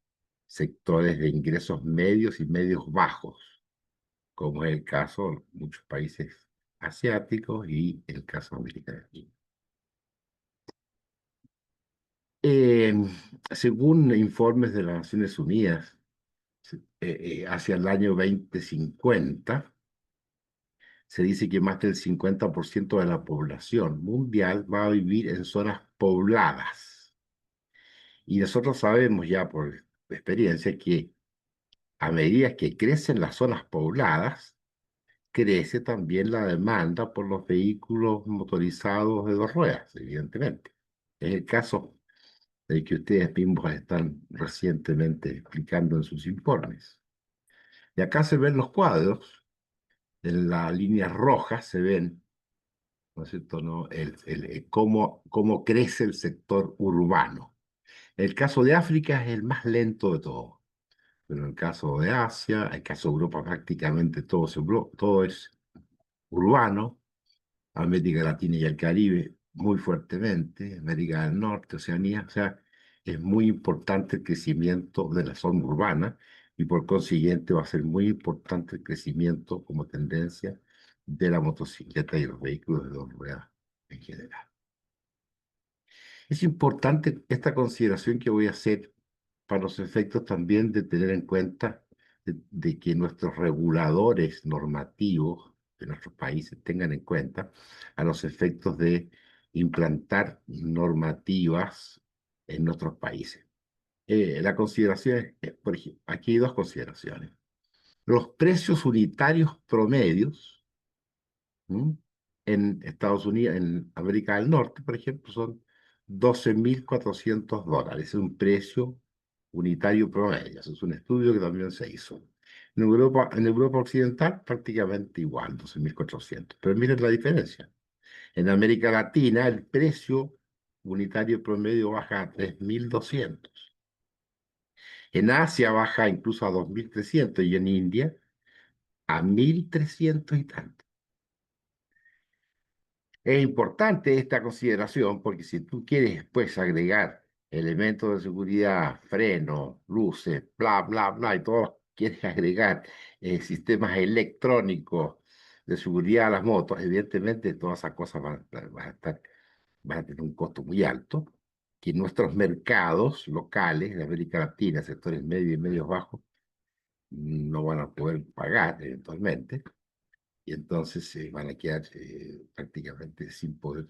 sectores de ingresos medios y medios bajos, como es el caso de muchos países asiáticos y el caso de América Latina. Eh, Según informes de las Naciones Unidas, hacia el año 2050, se dice que más del 50% de la población mundial va a vivir en zonas pobladas. Y nosotros sabemos ya por experiencia que a medida que crecen las zonas pobladas, crece también la demanda por los vehículos motorizados de dos ruedas, evidentemente. Es el caso del que ustedes mismos están recientemente explicando en sus informes. Y acá se ven los cuadros, en las líneas rojas se ven, ¿no es cierto?, ¿no? Cómo crece el sector urbano. El caso de África es el más lento de todos, pero en el caso de Asia, el caso de Europa prácticamente todo es urbano. América Latina y el Caribe muy fuertemente, América del Norte, Oceanía, o sea, es muy importante el crecimiento de la zona urbana y por consiguiente va a ser muy importante el crecimiento como tendencia de la motocicleta y los vehículos de dos ruedas en general. Es importante esta consideración que voy a hacer para los efectos también de tener en cuenta de que nuestros reguladores normativos de nuestros países tengan en cuenta a los efectos de implantar normativas en nuestros países. La consideración es, por ejemplo, aquí hay dos consideraciones. Los precios unitarios promedios, ¿m? En Estados Unidos, en América del Norte, por ejemplo, son $12.400. Es un precio unitario promedio. Ese es un estudio que también se hizo. En Europa Occidental, prácticamente igual, 12.400. Pero miren la diferencia. En América Latina, el precio unitario promedio baja a 3.200. En Asia baja incluso a 2.300 y en India a 1.300 y tanto. Es importante esta consideración porque si tú quieres después agregar elementos de seguridad, freno, luces, bla, bla, bla, y todo, quieres agregar sistemas electrónicos de seguridad a las motos, evidentemente todas esas cosas van a tener un costo muy alto, que nuestros mercados locales de América Latina, sectores medios y medios bajos, no van a poder pagar eventualmente y entonces se van a quedar prácticamente sin poder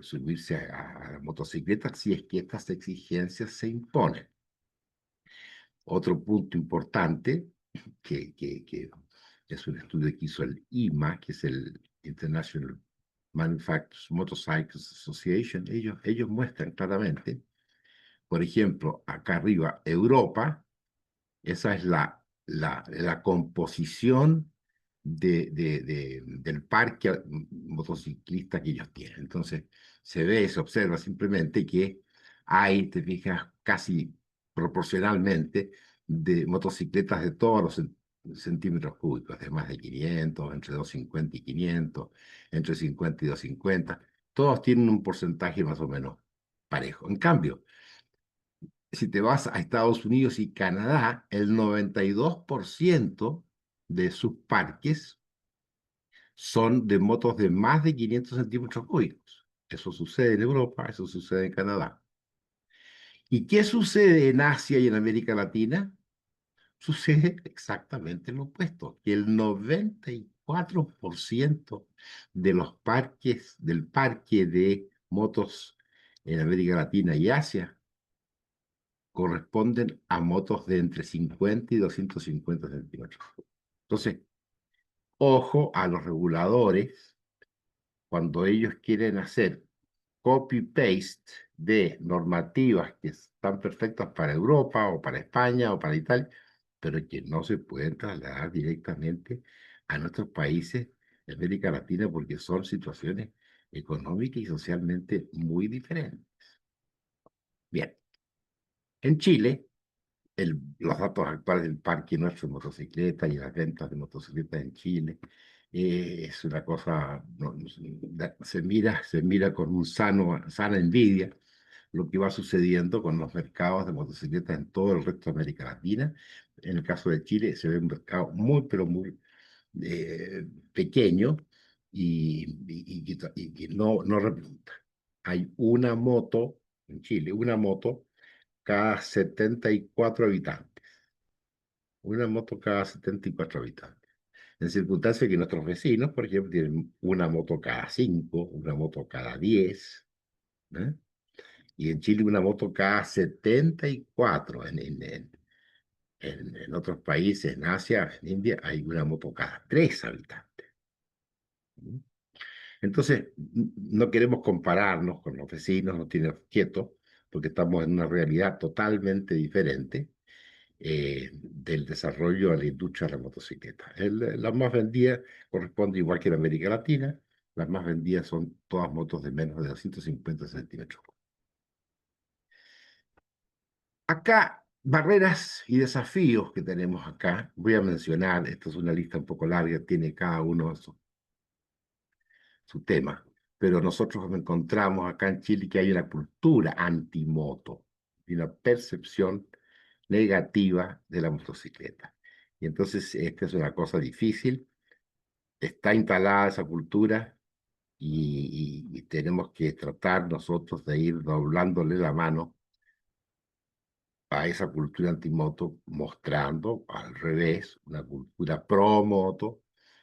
subirse a la motocicleta si es que estas exigencias se imponen. Otro punto importante, que es un estudio que hizo el IMA, que es el International Manufacturers Motorcycles Association, ellos muestran claramente, por ejemplo, acá arriba, Europa, esa es la composición del parque motociclista que ellos tienen. Entonces, se observa simplemente que hay, te fijas, casi proporcionalmente de motocicletas de todos los centímetros cúbicos, de más de 500, entre 250 y 500, entre 50 y 250. Todos tienen un porcentaje más o menos parejo. En cambio, si te vas a Estados Unidos y Canadá, el 92% de sus parques son de motos de más de 500 centímetros cúbicos. Eso sucede en Europa, eso sucede en Canadá. ¿Y qué sucede en Asia y en América Latina? Sucede exactamente lo opuesto, que el 94% de los parques, del parque de motos en América Latina y Asia, corresponden a motos de entre 50 y 250 centímetros. Entonces, ojo a los reguladores cuando ellos quieren hacer copy-paste de normativas que están perfectas para Europa o para España o para Italia, pero que no se pueden trasladar directamente a nuestros países de América Latina porque son situaciones económicas y socialmente muy diferentes. Bien, en Chile, los datos actuales del parque nuestro de motocicletas y las ventas de motocicletas en Chile es una cosa, se mira con sana envidia lo que va sucediendo con los mercados de motocicletas en todo el resto de América Latina. En el caso de Chile se ve un mercado muy, pero muy pequeño y que no repunta. Hay una moto en Chile, una moto cada 74 habitantes. Una moto cada 74 habitantes. En circunstancias que nuestros vecinos, por ejemplo, tienen una moto cada 5, una moto cada 10, ¿eh? Y en Chile una moto cada 74. En otros países, en Asia, en India, hay una moto cada 3 habitantes. Entonces, no queremos compararnos con los vecinos, no tiene objeto, porque estamos en una realidad totalmente diferente del desarrollo de la industria de la motocicleta. Las más vendidas corresponde igual que en América Latina, las más vendidas son todas motos de menos de 250 centímetros. Acá, barreras y desafíos que tenemos acá, voy a mencionar, esto es una lista un poco larga, tiene cada uno su tema, pero nosotros encontramos acá en Chile que hay una cultura antimoto, y una percepción negativa de la motocicleta. Y entonces esta es una cosa difícil, está instalada esa cultura y tenemos que tratar nosotros de ir doblándole la mano a esa cultura antimoto, mostrando al revés una cultura pro moto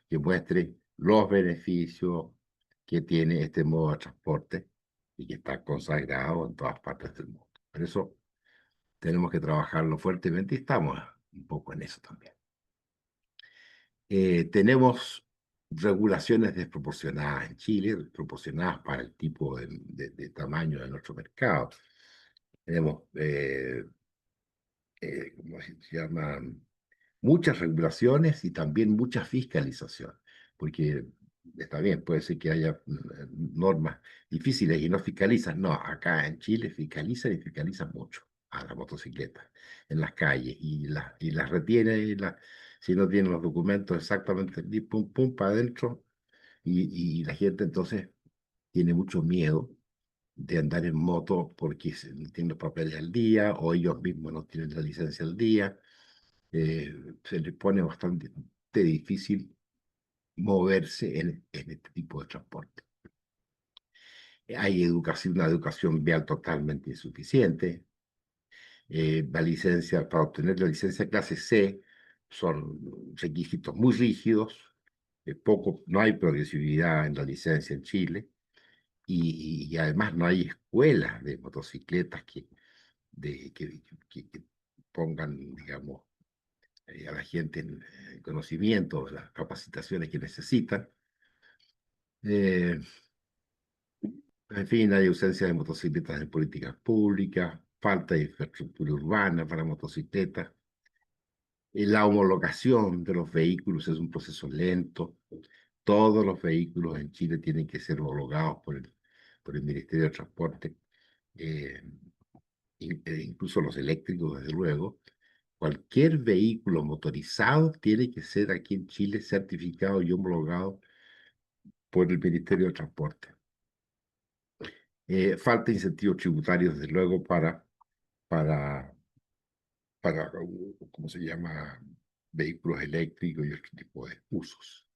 que muestre los beneficios que tiene este modo de transporte y que está consagrado en todas partes del mundo. Por eso tenemos que trabajarlo fuertemente y estamos un poco en eso también. Tenemos regulaciones desproporcionadas en Chile, desproporcionadas para el tipo de tamaño de nuestro mercado. Tenemos ¿cómo se llama? Muchas regulaciones y también mucha fiscalización, porque está bien, puede ser que haya normas difíciles y no fiscalizan. No, acá en Chile fiscalizan y fiscalizan mucho a la motocicleta en las calles y las retienen si no tienen los documentos exactamente, pum, pum, para adentro y la gente entonces tiene mucho miedo de andar en moto porque no tienen los papeles al día o ellos mismos no tienen la licencia al día. Se les pone bastante difícil moverse en este tipo de transporte. Hay una educación vial totalmente insuficiente. Para obtener la licencia clase C son requisitos muy rígidos. No hay progresividad en la licencia en Chile. Y además no hay escuelas de motocicletas que pongan, digamos, a la gente en conocimiento de las capacitaciones que necesitan. En fin, hay ausencia de motocicletas en políticas públicas, falta de infraestructura urbana para motocicletas. La homologación de los vehículos es un proceso lento. Todos los vehículos en Chile tienen que ser homologados por el Ministerio de Transporte, incluso los eléctricos, desde luego. Cualquier vehículo motorizado tiene que ser aquí en Chile certificado y homologado por el Ministerio de Transporte. Falta incentivos tributarios, desde luego, para, ¿cómo se llama?, vehículos eléctricos y otro tipo de usos.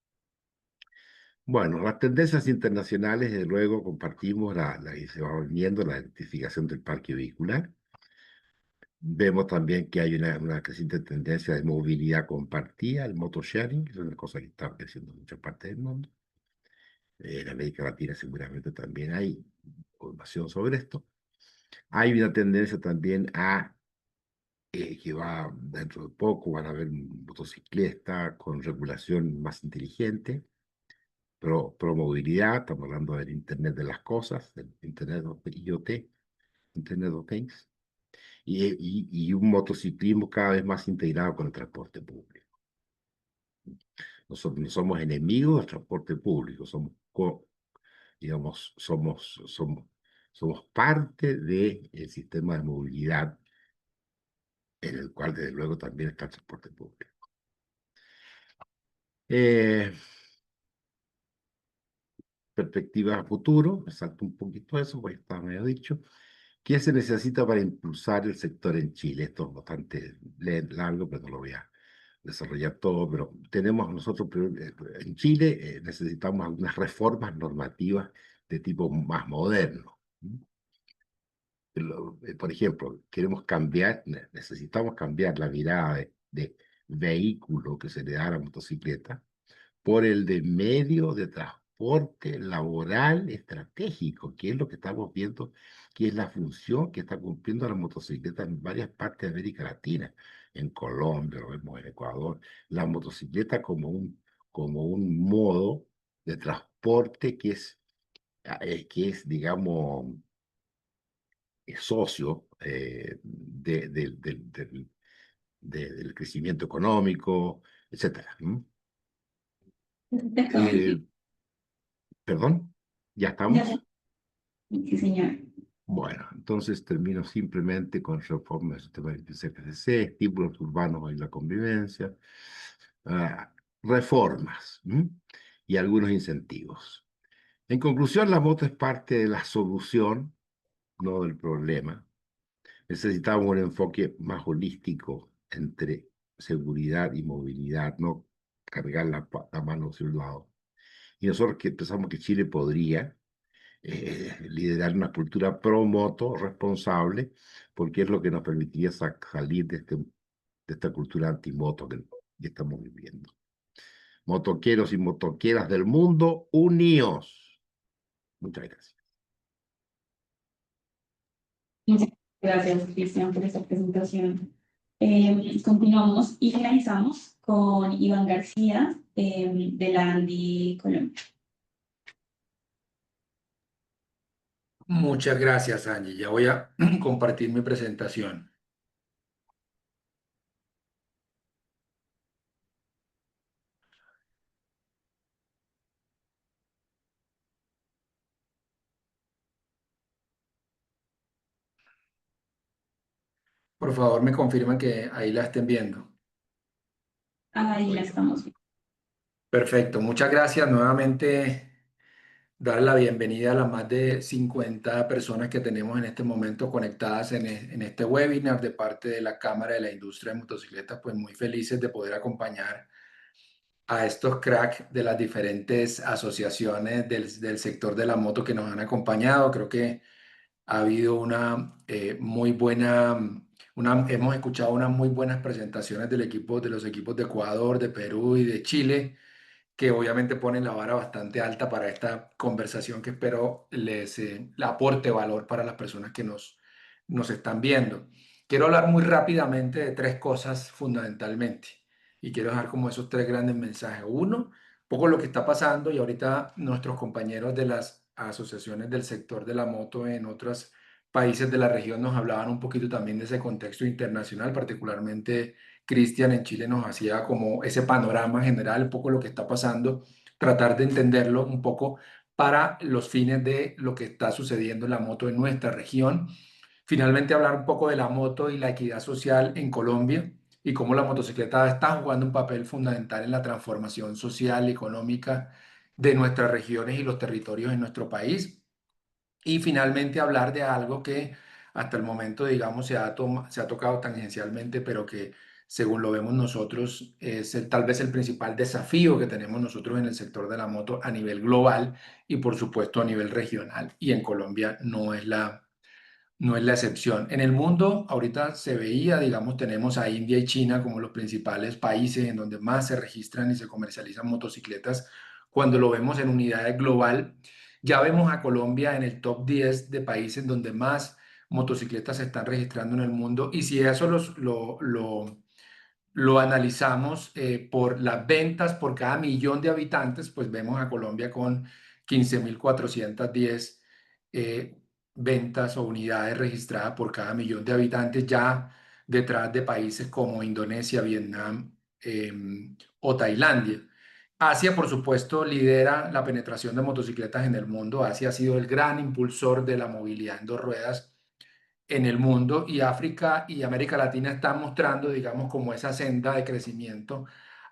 Bueno, las tendencias internacionales, desde luego, compartimos y se va viendo la identificación del parque vehicular. Vemos también que hay una creciente tendencia de movilidad compartida, el motosharing, que es una cosa que está creciendo en muchas partes del mundo. En América Latina seguramente también hay información sobre esto. Hay una tendencia también que va dentro de poco, van a haber motocicletas con regulación más inteligente, pro movilidad, estamos hablando del Internet de las cosas, del Internet of IoT, Internet of Things, y un motociclismo cada vez más integrado con el transporte público. Nosotros no somos enemigos del transporte público, digamos, somos parte del sistema de movilidad en el cual desde luego también está el transporte público. Perspectiva a futuro, me salto un poquito eso, porque está medio dicho. ¿Qué se necesita para impulsar el sector en Chile? Esto es bastante largo, pero no lo voy a desarrollar todo, pero tenemos nosotros en Chile necesitamos algunas reformas normativas de tipo más moderno. por ejemplo, necesitamos cambiar la mirada de vehículo que se le da a la motocicleta por el de medio de transporte laboral estratégico, que es lo que estamos viendo, que es la función que está cumpliendo la motocicleta en varias partes de América Latina, en Colombia, lo vemos en Ecuador, la motocicleta como un modo de transporte digamos, socio del crecimiento económico, etcétera. Exactamente. ¿Perdón? ¿Ya Ya, estamos? sí, señor. Bueno, entonces termino simplemente con reforma del sistema de CFDC, estímulos urbanos y la convivencia, ah, reformas y algunos incentivos. En conclusión, la moto es parte de la solución, no del problema. Necesitamos un enfoque más holístico entre seguridad y movilidad, no cargar la mano hacia un lado. Y nosotros que pensamos que Chile podría liderar una cultura pro moto responsable, porque es lo que nos permitiría salir de esta cultura antimoto que estamos viviendo. Motoqueros y motoqueras del mundo, unidos. Muchas gracias. Muchas gracias, Cristian, por esta presentación. Continuamos y finalizamos con Iván García, de la Andy Colombia. Muchas gracias, Angie. Ya voy a compartir mi presentación. Por favor, me confirman que ahí la estén viendo. Ahí la estamos viendo. Perfecto, muchas gracias. Nuevamente, dar la bienvenida a las más de 50 personas que tenemos en este momento conectadas en este webinar de parte de la Cámara de la Industria de Motocicletas. Pues muy felices de poder acompañar a estos cracks de las diferentes asociaciones del sector de la moto que nos han acompañado. Creo que ha habido una muy buena, hemos escuchado unas muy buenas presentaciones de los equipos de Ecuador, de Perú y de Chile, que obviamente ponen la vara bastante alta para esta conversación que espero le aporte valor para las personas que nos están viendo. Quiero hablar muy rápidamente de tres cosas fundamentalmente y quiero dejar como esos tres grandes mensajes. Uno, un poco lo que está pasando y ahorita nuestros compañeros de las asociaciones del sector de la moto en otros países de la región nos hablaban un poquito también de ese contexto internacional, particularmente Cristian en Chile nos hacía como ese panorama general, un poco lo que está pasando, tratar de entenderlo un poco para los fines de lo que está sucediendo en la moto en nuestra región. Finalmente hablar un poco de la moto y la equidad social en Colombia y cómo la motocicleta está jugando un papel fundamental en la transformación social y económica de nuestras regiones y los territorios en nuestro país. Y finalmente hablar de algo que hasta el momento, digamos, se ha tocado tangencialmente, pero que según lo vemos nosotros es tal vez el principal desafío que tenemos nosotros en el sector de la moto a nivel global y por supuesto a nivel regional. Y en Colombia no es la excepción. En el mundo, ahorita se veía, digamos, tenemos a India y China como los principales países en donde más se registran y se comercializan motocicletas. Cuando lo vemos en unidades global, ya vemos a Colombia en el top 10 de países donde más motocicletas se están registrando en el mundo. Y si eso lo analizamos por las ventas por cada millón de habitantes, pues vemos a Colombia con 15.410 eh, ventas o unidades registradas por cada millón de habitantes, ya detrás de países como Indonesia, Vietnam o Tailandia. Asia, por supuesto, lidera la penetración de motocicletas en el mundo. Asia ha sido el gran impulsor de la movilidad en dos ruedas en el mundo y África y América Latina están mostrando, digamos, como esa senda de crecimiento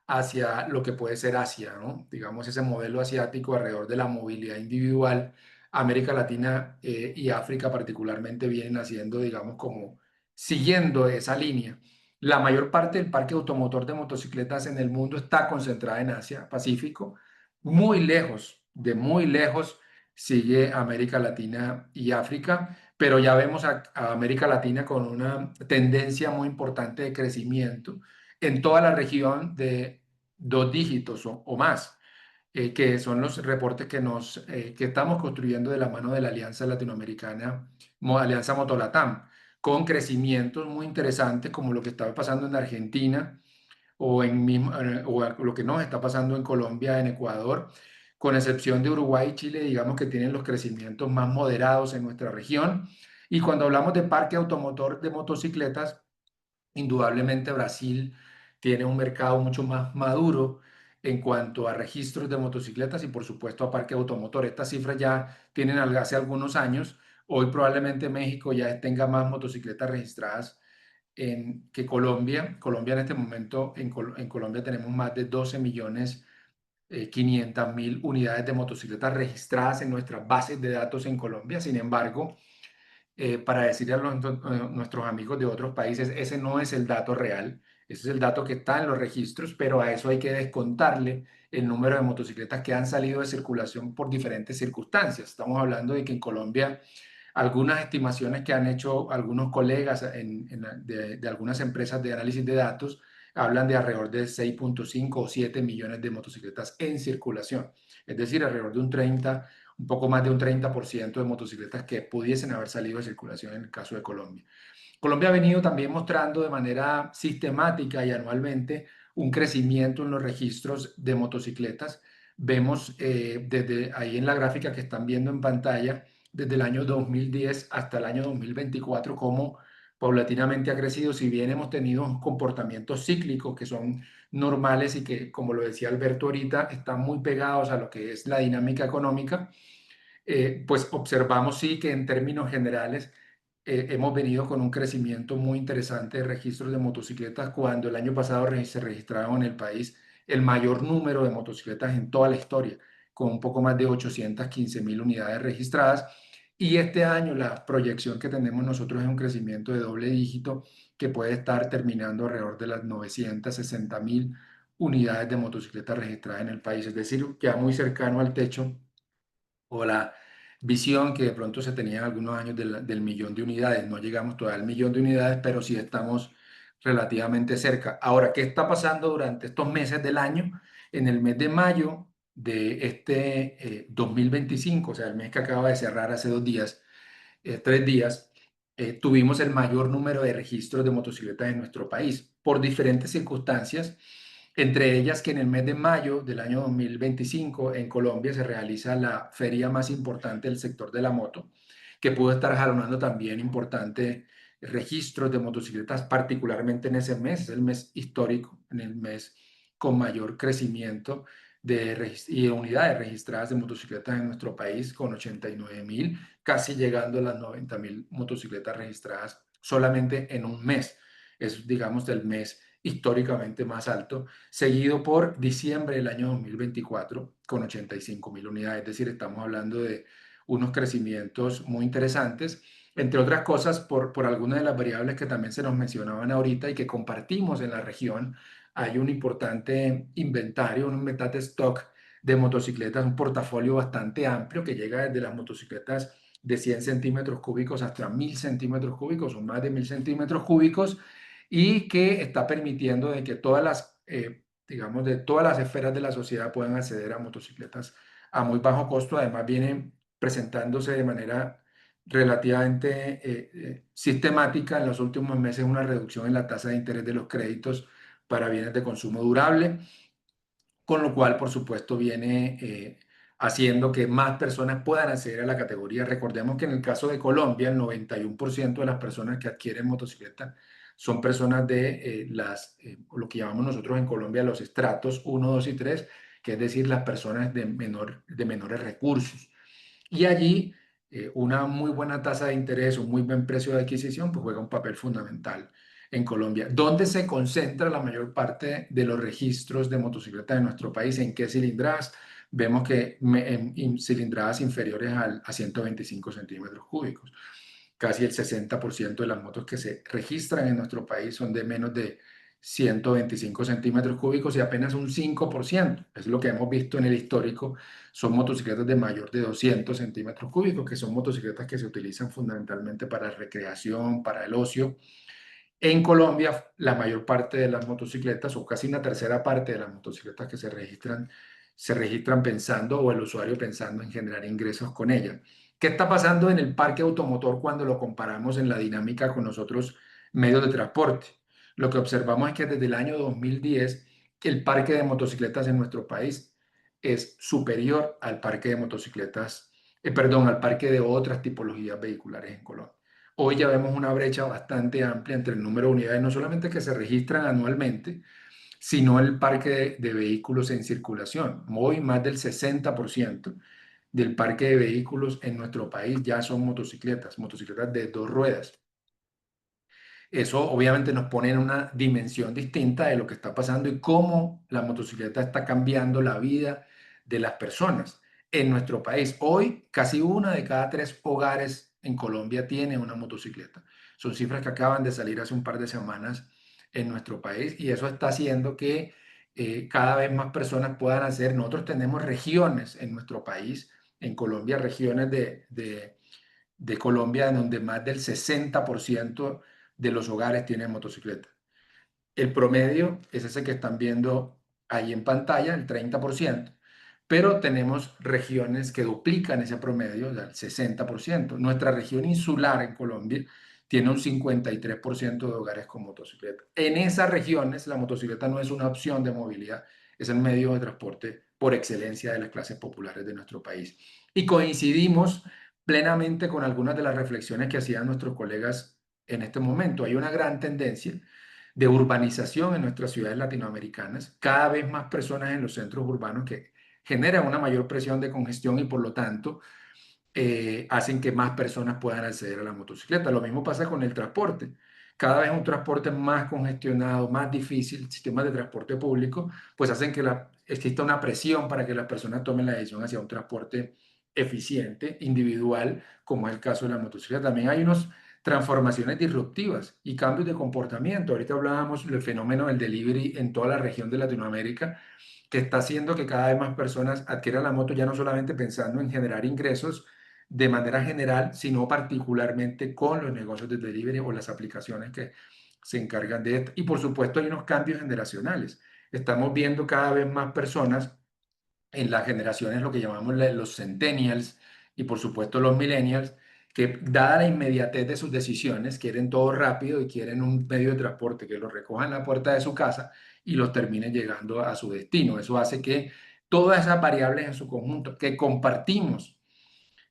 hacia lo que puede ser Asia, ¿no? Digamos, ese modelo asiático alrededor de la movilidad individual. América Latina y África particularmente vienen haciendo, digamos, como siguiendo esa línea. La mayor parte del parque automotor de motocicletas en el mundo está concentrada en Asia, Pacífico. Muy lejos, de muy lejos, sigue América Latina y África, pero ya vemos a América Latina con una tendencia muy importante de crecimiento en toda la región de 2 dígitos o más, que son los reportes que estamos construyendo de la mano de la Alianza Latinoamericana, Alianza Motolatam, con crecimientos muy interesantes como lo que estaba pasando en Argentina o lo que nos está pasando en Colombia, en Ecuador, con excepción de Uruguay y Chile, digamos que tienen los crecimientos más moderados en nuestra región. Y cuando hablamos de parque automotor de motocicletas, indudablemente Brasil tiene un mercado mucho más maduro en cuanto a registros de motocicletas y por supuesto a parque automotor. Estas cifras ya tienen hace algunos años. Hoy probablemente México ya tenga más motocicletas registradas que Colombia. Colombia en este momento, en Colombia tenemos más de 12 millones 500.000 unidades de motocicletas registradas en nuestras bases de datos en Colombia. Sin embargo, para decirle a nuestros amigos de otros países, ese no es el dato real, ese es el dato que está en los registros, pero a eso hay que descontarle el número de motocicletas que han salido de circulación por diferentes circunstancias. Estamos hablando de que en Colombia algunas estimaciones que han hecho algunos colegas de algunas empresas de análisis de datos hablan de alrededor de 6.5 o 7 millones de motocicletas en circulación, es decir, alrededor de un poco más de un 30% de motocicletas que pudiesen haber salido de circulación en el caso de Colombia. Colombia ha venido también mostrando de manera sistemática y anualmente un crecimiento en los registros de motocicletas. Vemos desde ahí en la gráfica que están viendo en pantalla, desde el año 2010 hasta el año 2024, cómo paulatinamente ha crecido, si bien hemos tenido comportamientos cíclicos que son normales y que, como lo decía Alberto ahorita, están muy pegados a lo que es la dinámica económica, pues observamos sí que en términos generales hemos venido con un crecimiento muy interesante de registros de motocicletas cuando el año pasado se registraron en el país el mayor número de motocicletas en toda la historia, con un poco más de 815.000 unidades registradas. Y este año la proyección que tenemos nosotros es un crecimiento de doble dígito que puede estar terminando alrededor de las 960.000 unidades de motocicletas registradas en el país, es decir, ya muy cercano al techo o la visión que de pronto se tenía en algunos años del millón de unidades. No llegamos todavía al millón de unidades, pero sí estamos relativamente cerca. Ahora, ¿qué está pasando durante estos meses del año? En el mes de mayo de este 2025, o sea, el mes que acaba de cerrar hace 2 días, 3 días, tuvimos el mayor número de registros de motocicletas en nuestro país por diferentes circunstancias, entre ellas que en el mes de mayo del año 2025 en Colombia se realiza la feria más importante del sector de la moto, que pudo estar jalonando también importantes registros de motocicletas, particularmente en ese mes, es el mes histórico, en el mes con mayor crecimiento y unidades registradas de motocicletas en nuestro país, con 89.000, casi llegando a las 90.000 motocicletas registradas solamente en un mes. Es, digamos, del mes históricamente más alto, seguido por diciembre del año 2024 con 85.000 unidades. Es decir, estamos hablando de unos crecimientos muy interesantes, entre otras cosas por algunas de las variables que también se nos mencionaban ahorita y que compartimos en la región. Hay un importante inventario, un inventario stock de motocicletas, un portafolio bastante amplio que llega desde las motocicletas de 100 centímetros cúbicos hasta 1.000 centímetros cúbicos o más de 1.000 centímetros cúbicos, y que está permitiendo de que todas las, digamos, de todas las esferas de la sociedad puedan acceder a motocicletas a muy bajo costo. Además, viene presentándose de manera relativamente sistemática en los últimos meses una reducción en la tasa de interés de los créditos para bienes de consumo durable, con lo cual, por supuesto, viene haciendo que más personas puedan acceder a la categoría. Recordemos que en el caso de Colombia, el 91% de las personas que adquieren motocicleta son personas de lo que llamamos nosotros en Colombia los estratos 1, 2 y 3, que es decir, las personas de menores recursos. Y allí una muy buena tasa de interés, un muy buen precio de adquisición, pues juega un papel fundamental en Colombia. ¿Dónde se concentra la mayor parte de los registros de motocicletas en nuestro país? ¿En qué cilindradas? Vemos que en cilindradas inferiores a 125 centímetros cúbicos. Casi el 60% de las motos que se registran en nuestro país son de menos de 125 centímetros cúbicos y apenas un 5%, es lo que hemos visto en el histórico, son motocicletas de mayor de 200 centímetros cúbicos, que son motocicletas que se utilizan fundamentalmente para recreación, para el ocio. En Colombia, la mayor parte de las motocicletas, o casi una tercera parte de las motocicletas que se registran pensando, o el usuario pensando en generar ingresos con ellas. ¿Qué está pasando en el parque automotor cuando lo comparamos en la dinámica con los otros medios de transporte? Lo que observamos es que desde el año 2010 el parque de motocicletas en nuestro país es superior al parque de motocicletas, perdón, al parque de otras tipologías vehiculares en Colombia. Hoy ya vemos una brecha bastante amplia entre el número de unidades, no solamente que se registran anualmente, sino el parque de vehículos en circulación. Hoy más del 60% del parque de vehículos en nuestro país ya son motocicletas, motocicletas de dos ruedas. Eso obviamente nos pone en una dimensión distinta de lo que está pasando y cómo la motocicleta está cambiando la vida de las personas en nuestro país. Hoy, casi una de cada tres hogares en Colombia tiene una motocicleta. Son cifras que acaban de salir hace un par de semanas en nuestro país y eso está haciendo que cada vez más personas puedan hacer. Nosotros tenemos regiones en nuestro país, en Colombia, regiones de Colombia en donde más del 60% de los hogares tienen motocicleta. El promedio es ese que están viendo ahí en pantalla, el 30%, pero tenemos regiones que duplican ese promedio, del 60%. Nuestra región insular en Colombia tiene un 53% de hogares con motocicleta. En esas regiones la motocicleta no es una opción de movilidad, es el medio de transporte por excelencia de las clases populares de nuestro país. Y coincidimos plenamente con algunas de las reflexiones que hacían nuestros colegas en este momento. Hay una gran tendencia de urbanización en nuestras ciudades latinoamericanas, cada vez más personas en los centros urbanos que generan una mayor presión de congestión y por lo tanto hacen que más personas puedan acceder a la motocicleta. Lo mismo pasa con el transporte. Cada vez un transporte más congestionado, más difícil, sistemas de transporte público, pues hacen que exista una presión para que las personas tomen la decisión hacia un transporte eficiente, individual, como es el caso de la motocicleta. También hay unas transformaciones disruptivas y cambios de comportamiento. Ahorita hablábamos del fenómeno del delivery en toda la región de Latinoamérica, que está haciendo que cada vez más personas adquieran la moto ya no solamente pensando en generar ingresos, de manera general, sino particularmente con los negocios de delivery o las aplicaciones que se encargan de esto. Y por supuesto hay unos cambios generacionales. Estamos viendo cada vez más personas en las generaciones, lo que llamamos los centennials y por supuesto los millennials, que dada la inmediatez de sus decisiones, quieren todo rápido y quieren un medio de transporte que los recoja en la puerta de su casa y los termine llegando a su destino. Eso hace que todas esas variables en su conjunto que compartimos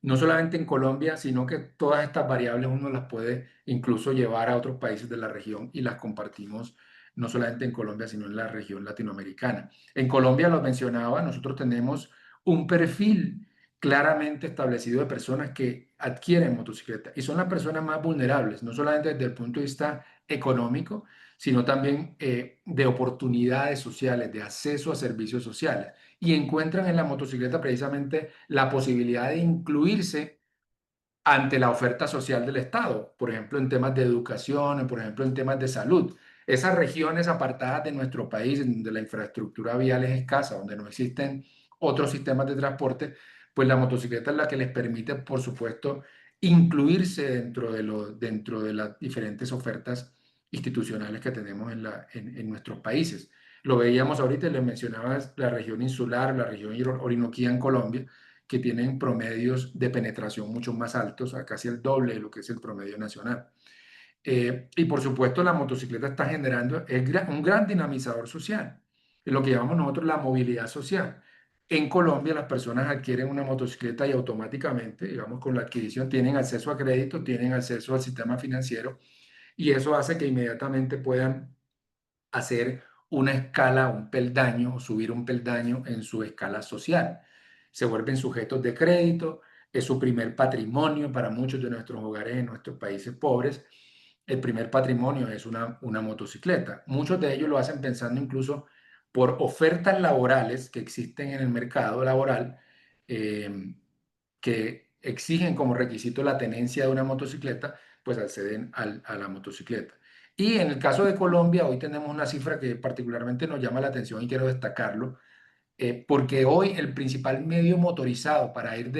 no solamente en Colombia, sino que todas estas variables uno las puede incluso llevar a otros países de la región y las compartimos no solamente en Colombia, sino en la región latinoamericana. En Colombia, lo mencionaba, nosotros tenemos un perfil claramente establecido de personas que adquieren motocicleta y son las personas más vulnerables, no solamente desde el punto de vista económico, sino también de oportunidades sociales, de acceso a servicios sociales y encuentran en la motocicleta precisamente la posibilidad de incluirse ante la oferta social del Estado, por ejemplo, en temas de educación, por ejemplo, en temas de salud. Esas regiones apartadas de nuestro país, donde la infraestructura vial es escasa, donde no existen otros sistemas de transporte, pues la motocicleta es la que les permite, por supuesto, incluirse dentro de las diferentes ofertas institucionales que tenemos en nuestros países. Lo veíamos ahorita, les mencionaba la región insular, la región orinoquía en Colombia, que tienen promedios de penetración mucho más altos, a casi el doble de lo que es el promedio nacional. Y por supuesto la motocicleta está generando un gran dinamizador social, es lo que llamamos nosotros la movilidad social. En Colombia las personas adquieren una motocicleta y automáticamente, digamos, con la adquisición tienen acceso a crédito, tienen acceso al sistema financiero y eso hace que inmediatamente puedan hacer una escala, un peldaño o subir un peldaño en su escala social. Se vuelven sujetos de crédito, es su primer patrimonio para muchos de nuestros hogares en nuestros países pobres. El primer patrimonio es una motocicleta. Muchos de ellos lo hacen pensando incluso por ofertas laborales que existen en el mercado laboral eh, que exigen como requisito la tenencia de una motocicleta, pues acceden a la motocicleta. Y en el caso de Colombia, hoy tenemos una cifra que particularmente nos llama la atención y quiero destacarlo, porque hoy el principal medio motorizado para ir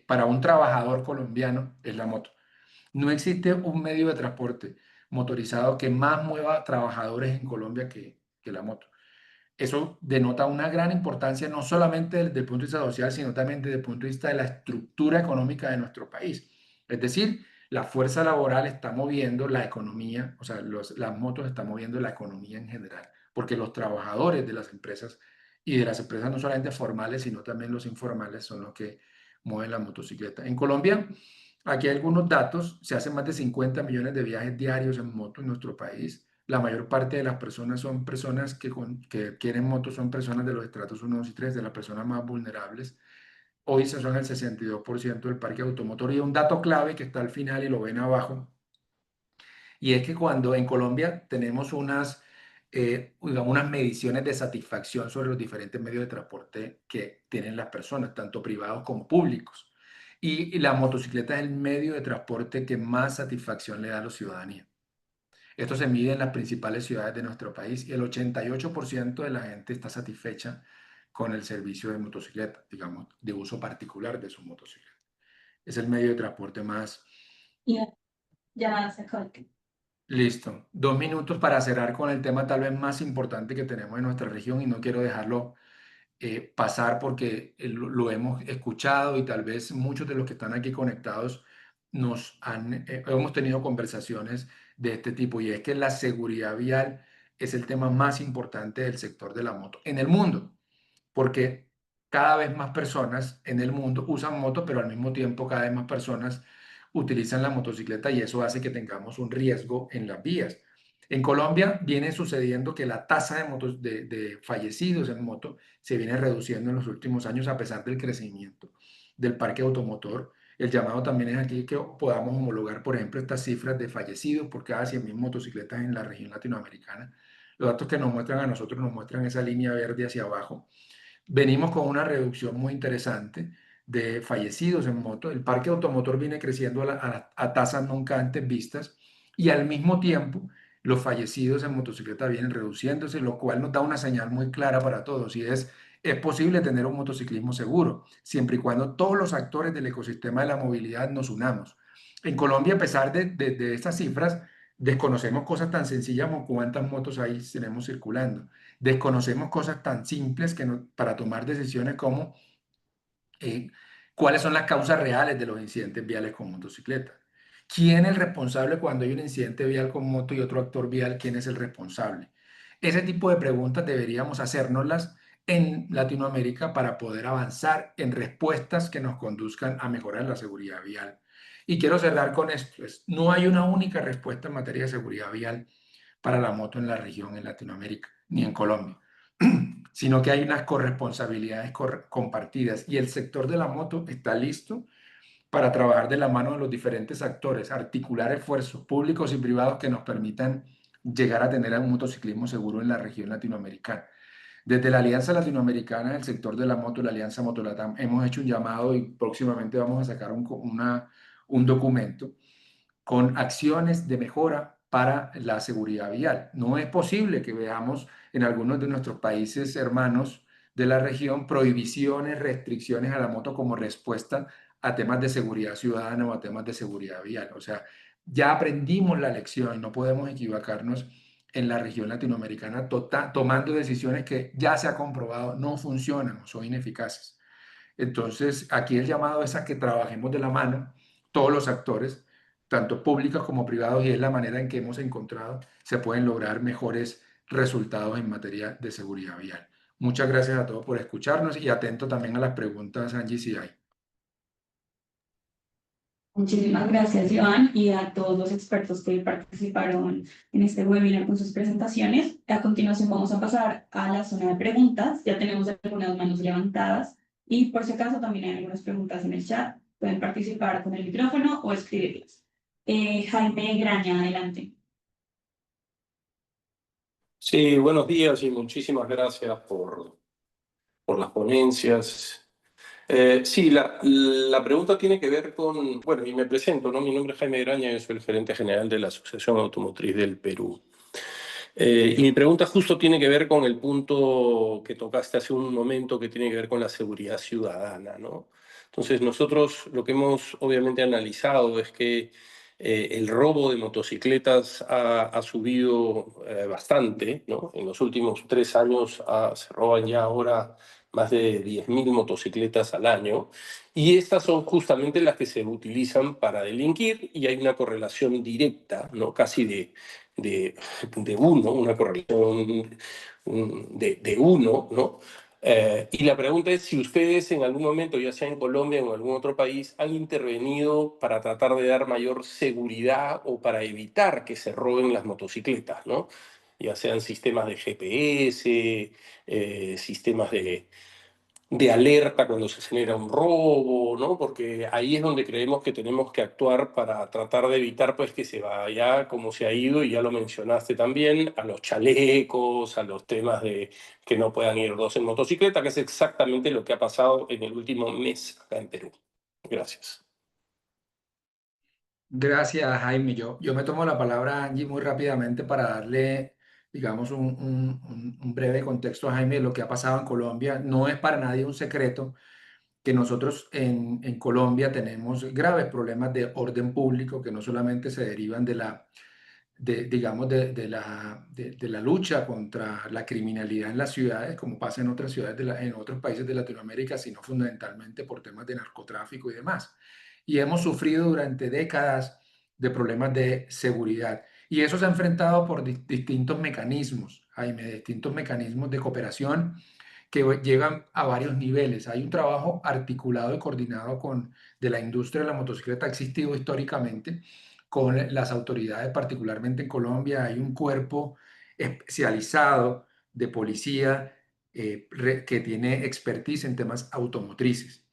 para un trabajador colombiano es la moto. No existe un medio de transporte motorizado que más mueva trabajadores en Colombia que la moto. Eso denota una gran importancia, no solamente desde el punto de vista social, sino también desde el punto de vista de la estructura económica de nuestro país. Es decir, la fuerza laboral está moviendo la economía, o sea, las motos están moviendo la economía en general, porque los trabajadores de las empresas y de las empresas no solamente formales, sino también los informales son los que mueven la motocicleta. En Colombia, aquí hay algunos datos, se hacen más de 50 millones de viajes diarios en moto en nuestro país. La mayor parte de las personas son personas que quieren motos, son personas de los estratos 1, 2 y 3, de las personas más vulnerables. Hoy se son el 62% del parque automotor. Y un dato clave que está al final y lo ven abajo, y es que cuando en Colombia tenemos digamos, unas mediciones de satisfacción sobre los diferentes medios de transporte que tienen las personas, tanto privados como públicos. Y la motocicleta es el medio de transporte que más satisfacción le da a la ciudadanía. Esto se mide en las principales ciudades de nuestro país y el 88% de la gente está satisfecha con el servicio de motocicleta, digamos, de uso particular de su motocicleta. Es el medio de transporte más. Y ya se acabó el tiempo. Listo. 2 minutos para cerrar con el tema tal vez más importante que tenemos en nuestra región y no quiero dejarlo pasar porque lo hemos escuchado y tal vez muchos de los que están aquí conectados hemos tenido conversaciones de este tipo y es que la seguridad vial es el tema más importante del sector de la moto en el mundo, porque cada vez más personas en el mundo usan moto, pero al mismo tiempo cada vez más personas utilizan la motocicleta y eso hace que tengamos un riesgo en las vías. En Colombia viene sucediendo que la tasa de fallecidos en moto se viene reduciendo en los últimos años a pesar del crecimiento del parque automotor. El llamado también es aquí que podamos homologar, por ejemplo, estas cifras de fallecidos por cada 100.000 motocicletas en la región latinoamericana. Los datos que nos muestran a nosotros nos muestran esa línea verde hacia abajo. Venimos con una reducción muy interesante de fallecidos en moto. El parque automotor viene creciendo a tasas nunca antes vistas y al mismo tiempo los fallecidos en motocicleta vienen reduciéndose, lo cual nos da una señal muy clara para todos y es posible tener un motociclismo seguro, siempre y cuando todos los actores del ecosistema de la movilidad nos unamos. En Colombia, a pesar de estas cifras, desconocemos cosas tan sencillas como cuántas motos ahí tenemos circulando. Desconocemos cosas tan simples para tomar decisiones como cuáles son las causas reales de los incidentes viales con motocicleta. ¿Quién es el responsable cuando hay un incidente vial con moto y otro actor vial? ¿Quién es el responsable? Ese tipo de preguntas deberíamos hacérnoslas en Latinoamérica para poder avanzar en respuestas que nos conduzcan a mejorar la seguridad vial. Y quiero cerrar con esto. No hay una única respuesta en materia de seguridad vial para la moto en la región, en Latinoamérica, ni en Colombia, sino que hay unas corresponsabilidades compartidas y el sector de la moto está listo para trabajar de la mano de los diferentes actores, articular esfuerzos públicos y privados que nos permitan llegar a tener un motociclismo seguro en la región latinoamericana. Desde la Alianza Latinoamericana del sector de la moto, la Alianza Motolatam, hemos hecho un llamado y próximamente vamos a sacar un documento con acciones de mejora para la seguridad vial. No es posible que veamos en algunos de nuestros países hermanos de la región prohibiciones, restricciones a la moto como respuesta a temas de seguridad ciudadana o a temas de seguridad vial. O sea, ya aprendimos la lección y no podemos equivocarnos en la región latinoamericana tomando decisiones que ya se ha comprobado no funcionan o son ineficaces. Entonces, aquí el llamado es a que trabajemos de la mano todos los actores, tanto públicos como privados, y es la manera en que hemos encontrado se pueden lograr mejores resultados en materia de seguridad vial. Muchas gracias a todos por escucharnos y atento también a las preguntas, Angie, si hay. Muchísimas gracias, Iván, y a todos los expertos que participaron en este webinar con sus presentaciones. A continuación vamos a pasar a la zona de preguntas. Ya tenemos algunas manos levantadas y por si acaso también hay algunas preguntas en el chat. Pueden participar con el micrófono o escribirlas. Jaime Graña, adelante. Sí, buenos días y muchísimas gracias por las ponencias. Sí, la pregunta tiene que ver con, bueno, y me presento, ¿no? Mi nombre es Jaime Graña, yo soy el gerente general de la Asociación Automotriz del Perú. Y mi pregunta justo tiene que ver con el punto que tocaste hace un momento, que tiene que ver con la seguridad ciudadana, ¿no? Entonces, nosotros lo que hemos obviamente analizado es que el robo de motocicletas ha subido bastante, ¿no? En los últimos 3 años se roban ya ahora más de 10.000 motocicletas al año, y estas son justamente las que se utilizan para delinquir, y hay una correlación directa, ¿no? Casi de uno, una correlación de uno, ¿no? Y la pregunta es si ustedes en algún momento, ya sea en Colombia o en algún otro país, han intervenido para tratar de dar mayor seguridad o para evitar que se roben las motocicletas, ¿no? Ya sean sistemas de GPS, sistemas de alerta cuando se genera un robo, ¿no? Porque ahí es donde creemos que tenemos que actuar para tratar de evitar pues que se vaya como se ha ido, y ya lo mencionaste también, a los chalecos, a los temas de que no puedan ir dos en motocicleta, que es exactamente lo que ha pasado en el último mes acá en Perú. Gracias. Gracias, Jaime. Yo me tomo la palabra, Angie, muy rápidamente para darle, digamos, un breve contexto a Jaime de lo que ha pasado en Colombia. No es para nadie un secreto que nosotros en Colombia tenemos graves problemas de orden público que no solamente se derivan digamos, de la lucha contra la criminalidad en las ciudades, como pasa en otras ciudades, en otros países de Latinoamérica, sino fundamentalmente por temas de narcotráfico y demás. Y hemos sufrido durante décadas de problemas de seguridad. Y eso se ha enfrentado por distintos mecanismos, Jaime, distintos mecanismos de cooperación que llegan a varios niveles. Hay un trabajo articulado y coordinado de la industria de la motocicleta, ha existido históricamente con las autoridades, particularmente en Colombia. Hay un cuerpo especializado de policía que tiene expertise en temas automotrices.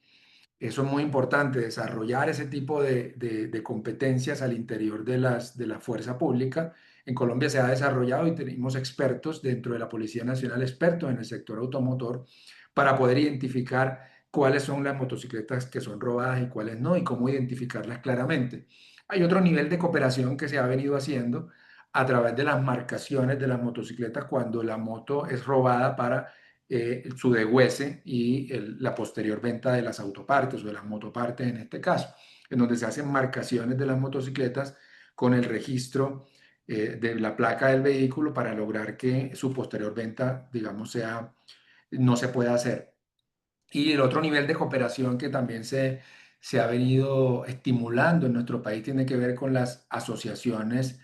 Eso es muy importante, desarrollar ese tipo de competencias al interior de la fuerza pública. En Colombia se ha desarrollado y tenemos expertos dentro de la Policía Nacional, expertos en el sector automotor, para poder identificar cuáles son las motocicletas que son robadas y cuáles no, y cómo identificarlas claramente. Hay otro nivel de cooperación que se ha venido haciendo a través de las marcaciones de las motocicletas cuando la moto es robada para su degüece y la posterior venta de las autopartes o de las motopartes en este caso, en donde se hacen marcaciones de las motocicletas con el registro de la placa del vehículo para lograr que su posterior venta, digamos, no se pueda hacer. Y el otro nivel de cooperación que también se ha venido estimulando en nuestro país tiene que ver con las asociaciones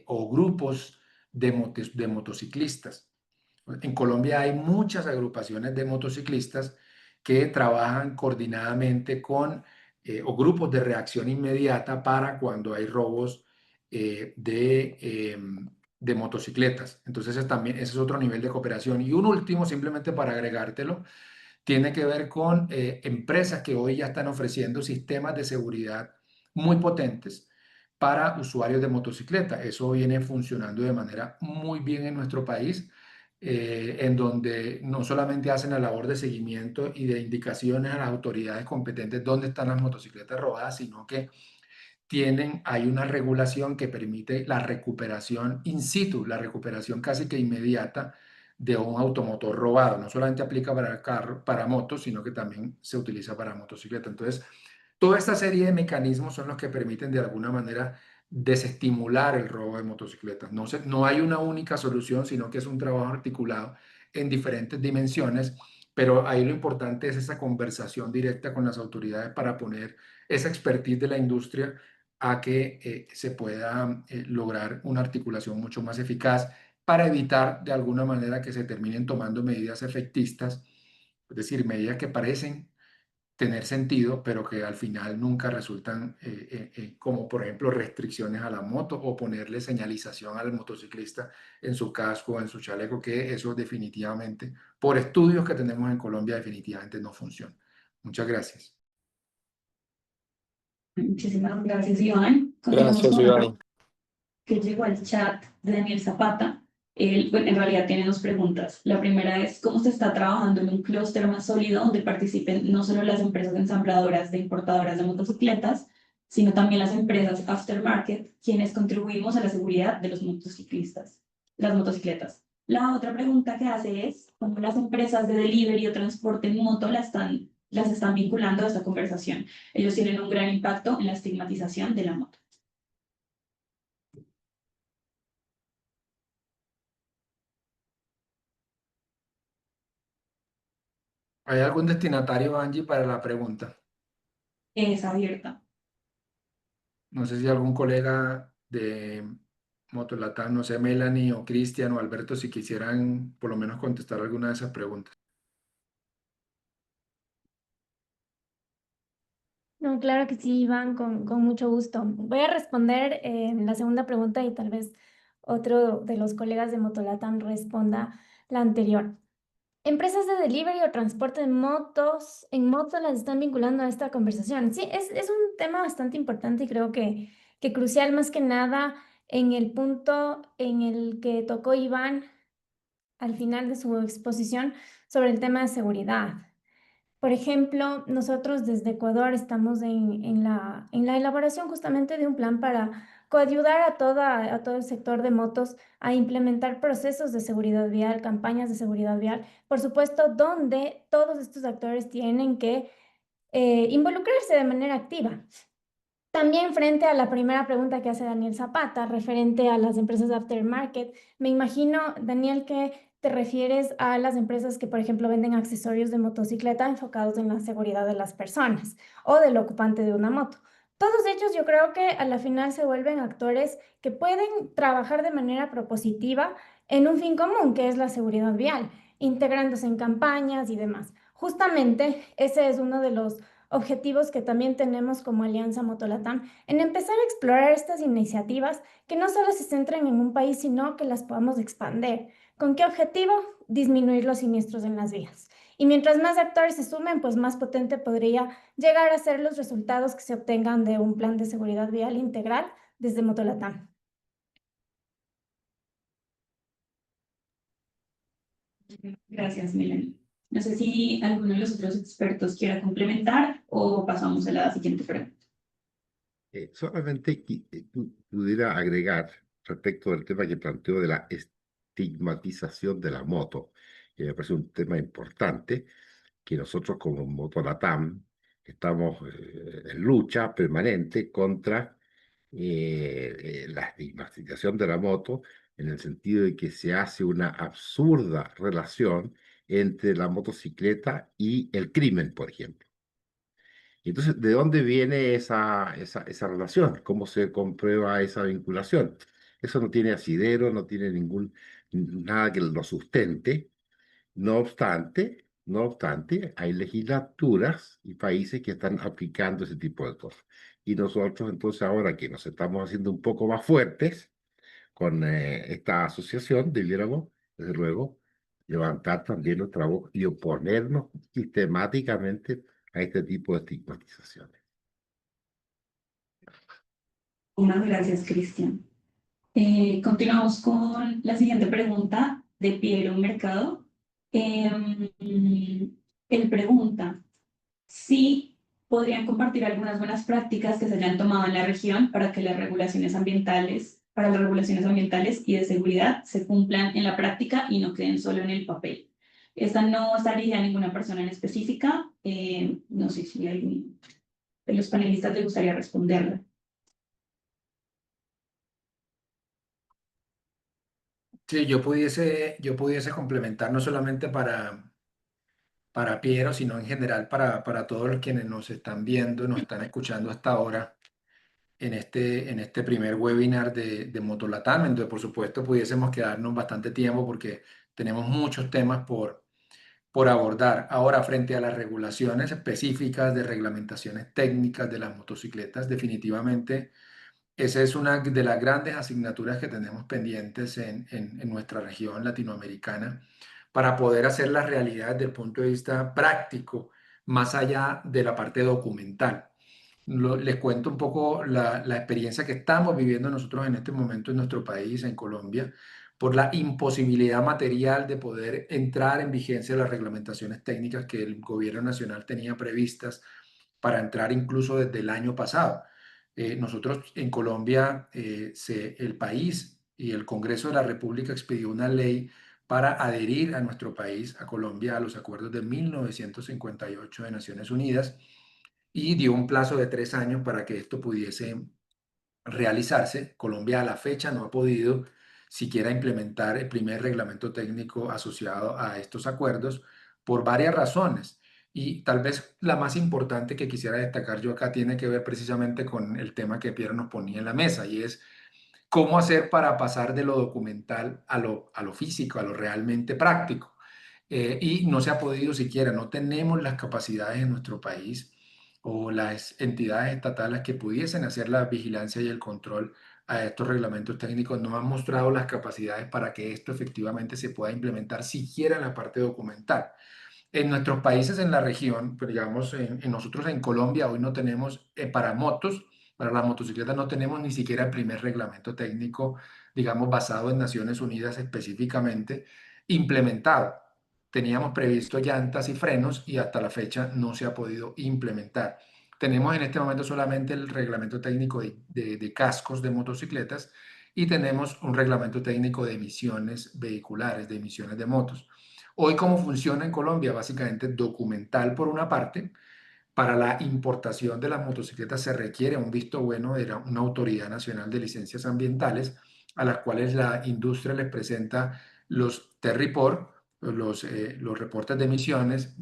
o grupos de motociclistas. En Colombia hay muchas agrupaciones de motociclistas que trabajan coordinadamente o grupos de reacción inmediata para cuando hay robos de motocicletas. Entonces, ese es otro nivel de cooperación. Y un último, simplemente para agregártelo, tiene que ver con empresas que hoy ya están ofreciendo sistemas de seguridad muy potentes para usuarios de motocicleta. Eso viene funcionando de manera muy bien en nuestro país, en donde no solamente hacen la labor de seguimiento y de indicaciones a las autoridades competentes dónde están las motocicletas robadas, sino que hay una regulación que permite la recuperación in situ, la recuperación casi que inmediata de un automotor robado. No solamente aplica para carro, para motos, sino que también se utiliza para motocicleta. Entonces, toda esta serie de mecanismos son los que permiten de alguna manera desestimular el robo de motocicletas. No hay una única solución, sino que es un trabajo articulado en diferentes dimensiones, pero ahí lo importante es esa conversación directa con las autoridades para poner esa expertise de la industria a que se pueda lograr una articulación mucho más eficaz para evitar de alguna manera que se terminen tomando medidas efectistas, es decir, medidas que parecen tener sentido, pero que al final nunca resultan, como por ejemplo restricciones a la moto o ponerle señalización al motociclista en su casco o en su chaleco, que eso definitivamente, por estudios que tenemos en Colombia, definitivamente no funciona. Muchas gracias. Muchísimas gracias, Iván. Continuamos Gracias, con otro Iván. que llegó al chat de Daniel Zapata. Bueno, en realidad tiene dos preguntas. La primera es, ¿cómo se está trabajando en un clúster más sólido donde participen no solo las empresas ensambladoras de importadoras de motocicletas, sino también las empresas aftermarket, quienes contribuimos a la seguridad de los motociclistas, las motocicletas? La otra pregunta que hace es, ¿cómo las empresas de delivery o transporte en moto las están vinculando a esta conversación? Ellos tienen un gran impacto en la estigmatización de la moto. ¿Hay algún destinatario, Angie, para la pregunta? Es abierta. No sé si algún colega de Motolatam, no sé, Melanie o Cristian o Alberto, si quisieran por lo menos contestar alguna de esas preguntas. No, claro que sí, Iván, con mucho gusto. Voy a responder la segunda pregunta y tal vez otro de los colegas de Motolatam responda la anterior. Empresas de delivery o transporte de motos, en moto las están vinculando a esta conversación. Sí, es un tema bastante importante y creo que crucial más que nada en el punto en el que tocó Iván al final de su exposición sobre el tema de seguridad. Por ejemplo, nosotros desde Ecuador estamos en la elaboración justamente de un plan para coayudar a todo el sector de motos a implementar procesos de seguridad vial, campañas de seguridad vial, por supuesto, donde todos estos actores tienen que involucrarse de manera activa. También frente a la primera pregunta que hace Daniel Zapata, referente a las empresas de aftermarket, me imagino, Daniel, que te refieres a las empresas que, por ejemplo, venden accesorios de motocicleta enfocados en la seguridad de las personas o del ocupante de una moto. Todos ellos yo creo que a la final se vuelven actores que pueden trabajar de manera propositiva en un fin común, que es la seguridad vial, integrándose en campañas y demás. Justamente ese es uno de los objetivos que también tenemos como Alianza Motolatam en empezar a explorar estas iniciativas que no solo se centren en un país, sino que las podamos expandir. ¿Con qué objetivo? Disminuir los siniestros en las vías. Y mientras más actores se sumen, pues más potente podría llegar a ser los resultados que se obtengan de un plan de seguridad vial integral desde Motolatam. Gracias, Melanie. No sé si alguno de los otros expertos quiera complementar o pasamos a la siguiente pregunta. Solamente pudiera agregar respecto del tema que planteó de la estigmatización de la moto, que me parece un tema importante, que nosotros como Motolatam estamos en lucha permanente contra la estigmatización de la moto, en el sentido de que se hace una absurda relación entre la motocicleta y el crimen, por ejemplo. Y entonces, ¿de dónde viene esa relación? ¿Cómo se comprueba esa vinculación? Eso no tiene asidero, no tiene nada que lo sustente. No obstante, hay legislaturas y países que están aplicando ese tipo de cosas. Y nosotros, entonces, ahora que nos estamos haciendo un poco más fuertes con esta asociación, debiéramos, desde luego, levantar también nuestra voz y oponernos sistemáticamente a este tipo de estigmatizaciones. Muchas gracias, Cristian. Continuamos con la siguiente pregunta de Piero Mercado. Él pregunta si podrían compartir algunas buenas prácticas que se hayan tomado en la región para que las regulaciones ambientales, para las regulaciones ambientales y de seguridad se cumplan en la práctica y no queden solo en el papel. Esta no está dirigida a ninguna persona en específica. No sé si alguien de los panelistas le gustaría responderla. Sí, yo pudiese complementar no solamente para Piero, sino en general para todos los quienes nos están viendo, nos están escuchando hasta ahora en este primer webinar de Motolatam, en donde por supuesto pudiésemos quedarnos bastante tiempo porque tenemos muchos temas por abordar. Ahora, frente a las regulaciones específicas de reglamentaciones técnicas de las motocicletas, definitivamente esa es una de las grandes asignaturas que tenemos pendientes en nuestra región latinoamericana para poder hacer la realidad desde el punto de vista práctico, más allá de la parte documental. Les cuento un poco la experiencia que estamos viviendo nosotros en este momento en nuestro país, en Colombia, por la imposibilidad material de poder entrar en vigencia las reglamentaciones técnicas que el gobierno nacional tenía previstas para entrar incluso desde el año pasado. Nosotros en Colombia, el país y el Congreso de la República expidió una ley para adherir a nuestro país, a Colombia, a los acuerdos de 1958 de Naciones Unidas y dio un plazo de 3 años para que esto pudiese realizarse. Colombia a la fecha no ha podido siquiera implementar el primer reglamento técnico asociado a estos acuerdos por varias razones. Y tal vez la más importante que quisiera destacar yo acá tiene que ver precisamente con el tema que Piero nos ponía en la mesa, y es cómo hacer para pasar de lo documental a lo físico, a lo realmente práctico. Y no se ha podido siquiera, no tenemos las capacidades en nuestro país o las entidades estatales que pudiesen hacer la vigilancia y el control a estos reglamentos técnicos, no han mostrado las capacidades para que esto efectivamente se pueda implementar siquiera en la parte documental. En nuestros países en la región, pues digamos, en nosotros en Colombia hoy no tenemos para motos, para las motocicletas no tenemos ni siquiera el primer reglamento técnico, digamos, basado en Naciones Unidas específicamente, implementado. Teníamos previsto llantas y frenos y hasta la fecha no se ha podido implementar. Tenemos en este momento solamente el reglamento técnico de cascos de motocicletas y tenemos un reglamento técnico de emisiones vehiculares, de emisiones de motos. Hoy, ¿cómo funciona en Colombia? Básicamente documental por una parte. Para la importación de las motocicletas se requiere un visto bueno de una autoridad nacional de licencias ambientales a las cuales la industria les presenta los TERRIPOR, los reportes de emisiones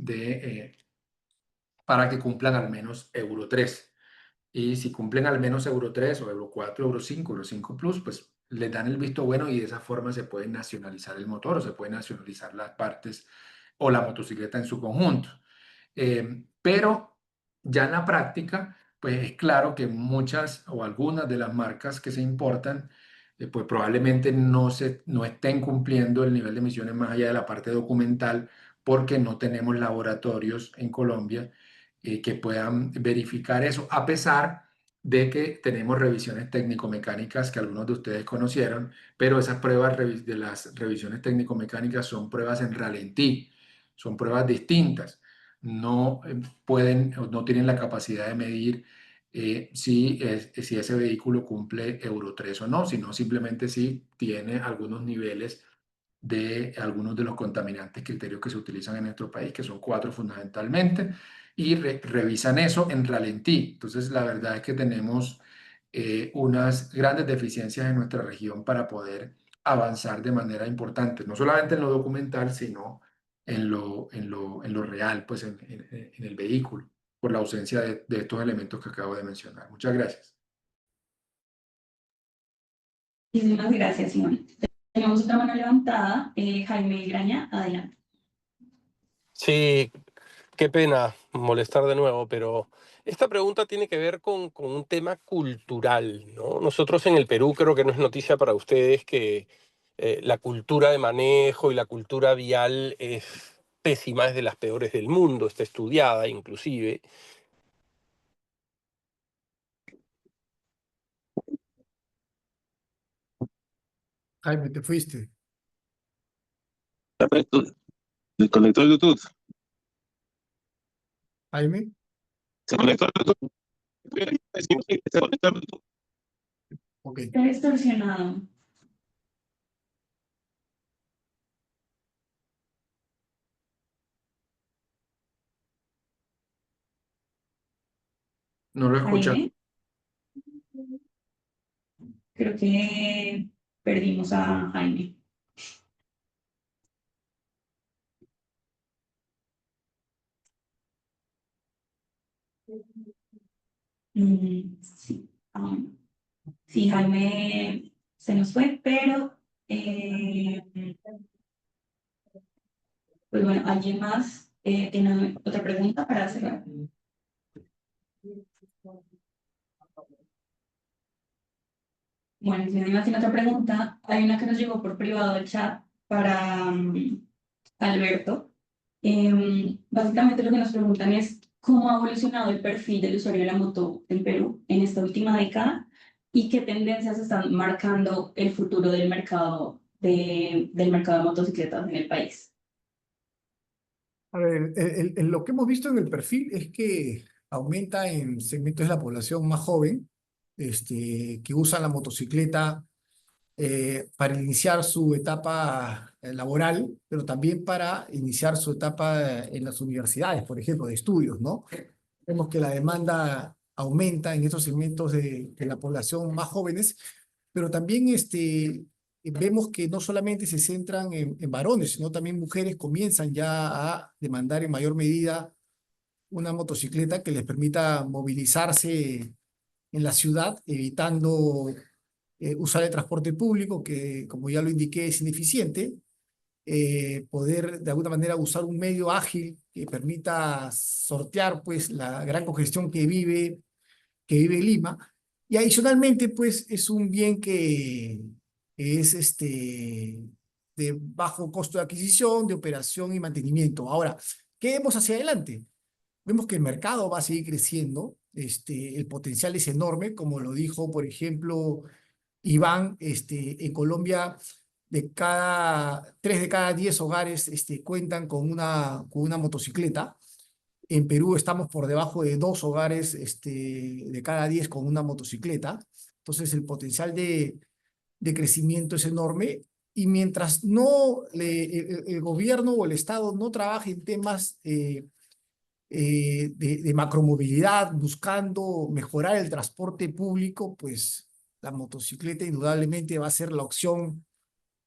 para que cumplan al menos Euro 3. Y si cumplen al menos Euro 3 o Euro 4, Euro 5, Euro 5 Plus, pues les dan el visto bueno y de esa forma se puede nacionalizar el motor o se pueden nacionalizar las partes o la motocicleta en su conjunto. Pero ya en la práctica, pues es claro que muchas o algunas de las marcas que se importan, pues probablemente no estén cumpliendo el nivel de emisiones más allá de la parte documental porque no tenemos laboratorios en Colombia que puedan verificar eso, a pesar de que tenemos revisiones técnico-mecánicas que algunos de ustedes conocieron, pero esas pruebas de las revisiones técnico-mecánicas son pruebas en ralentí, son pruebas distintas. No pueden o no tienen la capacidad de medir si ese vehículo cumple Euro 3 o no, sino simplemente si tiene algunos niveles de algunos de los contaminantes criterios que se utilizan en nuestro país, que son 4 fundamentalmente, y revisan eso en ralentí. Entonces, la verdad es que tenemos unas grandes deficiencias en nuestra región para poder avanzar de manera importante, no solamente en lo documental, sino en lo real, pues en el vehículo, por la ausencia de estos elementos que acabo de mencionar. Muchas gracias. Muchísimas gracias, Simón. Tenemos otra mano levantada. Jaime Graña, adelante. Sí, qué pena molestar de nuevo, pero esta pregunta tiene que ver con un tema cultural, ¿no? Nosotros en el Perú, creo que no es noticia para ustedes que la cultura de manejo y la cultura vial es pésima, es de las peores del mundo, está estudiada inclusive. Jaime, te fuiste. Se conectó el Bluetooth. Jaime, Se conectó el Bluetooth. Se conectó el Bluetooth. ok. Está distorsionado. No lo escuchan. Jaime. Creo que perdimos a Jaime. Sí. Sí, Jaime se nos fue, pero pues bueno, ¿alguien más tiene otra pregunta para hacer? Bueno, si alguien más tiene otra pregunta, hay una que nos llegó por privado del chat para Alberto. Básicamente lo que nos preguntan es cómo ha evolucionado el perfil del usuario de la moto en Perú en esta última década y qué tendencias están marcando el futuro del mercado del mercado de motocicletas en el país. A ver, lo que hemos visto en el perfil es que aumenta en segmentos de la población más joven, que usan la motocicleta para iniciar su etapa laboral, pero también para iniciar su etapa en las universidades, por ejemplo, de estudios, ¿no? Vemos que la demanda aumenta en estos segmentos de la población más jóvenes, pero también vemos que no solamente se centran en varones, sino también mujeres comienzan ya a demandar en mayor medida una motocicleta que les permita movilizarse en la ciudad, evitando usar el transporte público, que como ya lo indiqué es ineficiente, poder de alguna manera usar un medio ágil que permita sortear pues la gran congestión que vive Lima. Y adicionalmente pues es un bien que es de bajo costo de adquisición, de operación y mantenimiento. Ahora, ¿qué vemos hacia adelante? Vemos que el mercado va a seguir creciendo, el potencial es enorme, como lo dijo, por ejemplo, Iván, en Colombia, 3 de cada 10 hogares cuentan con una motocicleta. En Perú estamos por debajo de 2 hogares de cada 10 con una motocicleta. Entonces el potencial de crecimiento es enorme. Y mientras el gobierno o el Estado no trabaje en temas de macromovilidad, buscando mejorar el transporte público, pues la motocicleta indudablemente va a ser la opción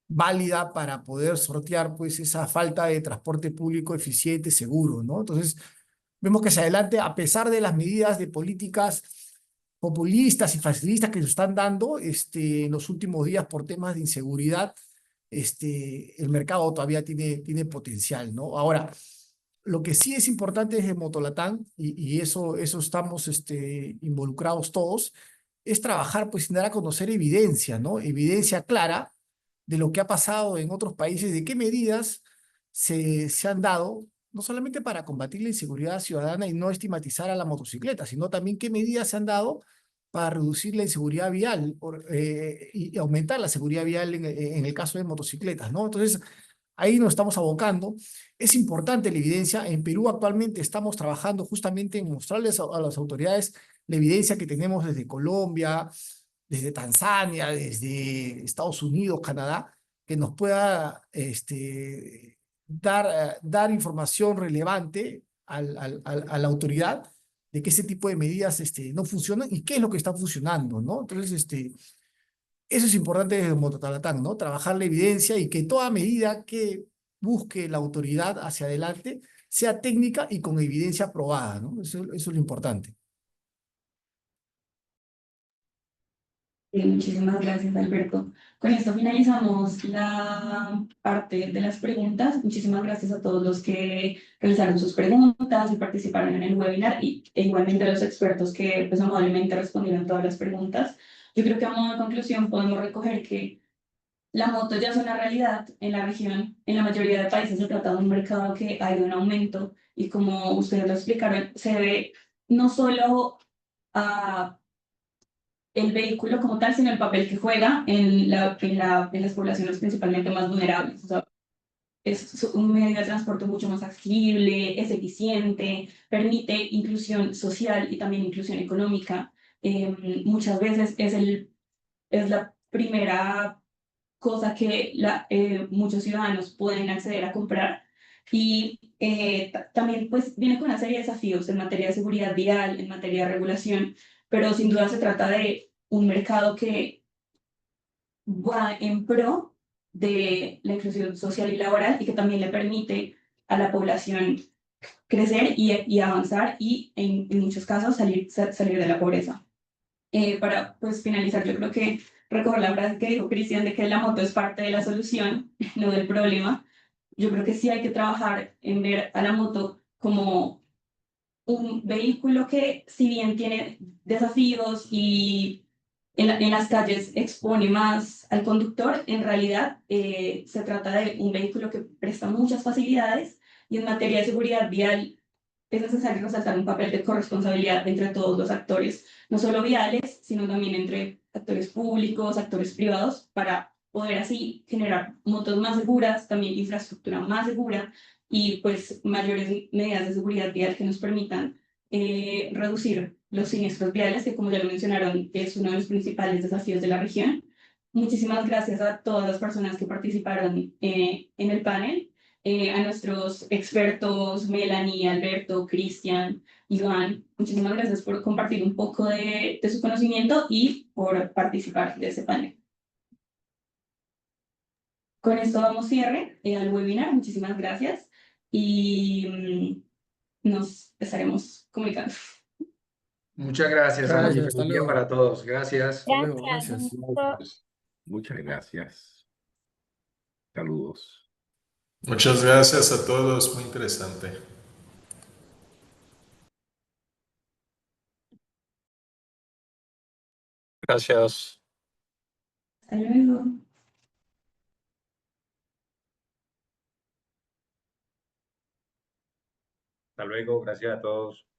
válida para poder sortear pues esa falta de transporte público eficiente, seguro, ¿no? Entonces, vemos que hacia adelante, a pesar de las medidas de políticas populistas y facilistas que se están dando en los últimos días por temas de inseguridad, el mercado todavía tiene potencial, ¿no? Ahora, lo que sí es importante desde Motolatam, y eso estamos involucrados todos, es trabajar pues sin dar a conocer evidencia, ¿no? Evidencia clara de lo que ha pasado en otros países, de qué medidas se han dado, no solamente para combatir la inseguridad ciudadana y no estigmatizar a la motocicleta, sino también qué medidas se han dado para reducir la inseguridad vial y aumentar la seguridad vial en el caso de motocicletas, ¿no? Entonces, ahí nos estamos abocando. Es importante la evidencia. En Perú actualmente estamos trabajando justamente en mostrarles a las autoridades la evidencia que tenemos desde Colombia, desde Tanzania, desde Estados Unidos, Canadá, que nos pueda dar información relevante a la autoridad de que ese tipo de medidas no funcionan y qué es lo que está funcionando, ¿no? Entonces, eso es importante desde Motolatam, ¿no? Trabajar la evidencia y que toda medida que busque la autoridad hacia adelante sea técnica y con evidencia probada, ¿no? Eso es lo importante. Muchísimas gracias, Alberto. Con esto finalizamos la parte de las preguntas. Muchísimas gracias a todos los que realizaron sus preguntas y participaron en el webinar e igualmente a los expertos que pues, amablemente respondieron todas las preguntas. Yo creo que a modo de conclusión podemos recoger que la moto ya es una realidad en la región. En la mayoría de países se trata de un mercado que ha ido en aumento y como ustedes lo explicaron, se debe no solo a el vehículo como tal, sino el papel que juega en las poblaciones principalmente más vulnerables. O sea, es un medio de transporte mucho más accesible, es eficiente, permite inclusión social y también inclusión económica. Muchas veces es la primera cosa que muchos ciudadanos pueden acceder a comprar. Y también pues viene con una serie de desafíos en materia de seguridad vial, en materia de regulación, pero sin duda se trata de un mercado que va en pro de la inclusión social y laboral y que también le permite a la población crecer y avanzar y en muchos casos salir de la pobreza. Para pues finalizar, yo creo que recoger la frase que dijo Cristian de que la moto es parte de la solución, no del problema. Yo creo que sí hay que trabajar en ver a la moto como un vehículo que, si bien tiene desafíos y en las calles expone más al conductor, en realidad se trata de un vehículo que presta muchas facilidades y en materia de seguridad vial es necesario resaltar un papel de corresponsabilidad entre todos los actores, no solo viales, sino también entre actores públicos, actores privados, para poder así generar motos más seguras, también infraestructura más segura y pues mayores medidas de seguridad vial que nos permitan reducir los siniestros viales, que como ya lo mencionaron, es uno de los principales desafíos de la región. Muchísimas gracias a todas las personas que participaron en el panel, a nuestros expertos, Melanie, Alberto, Cristian, Iván. Muchísimas gracias por compartir un poco de su conocimiento y por participar de este panel. Con esto damos cierre al webinar. Muchísimas gracias y nos estaremos comunicando. Muchas gracias, Muchas Angie. gracias, hasta Feliz día luego. para todos. Gracias. Hasta luego, Gracias, un gracias. gusto. Muchas gracias. Saludos. Muchas gracias a todos, muy interesante. Gracias. Hasta luego. Hasta luego, gracias a todos.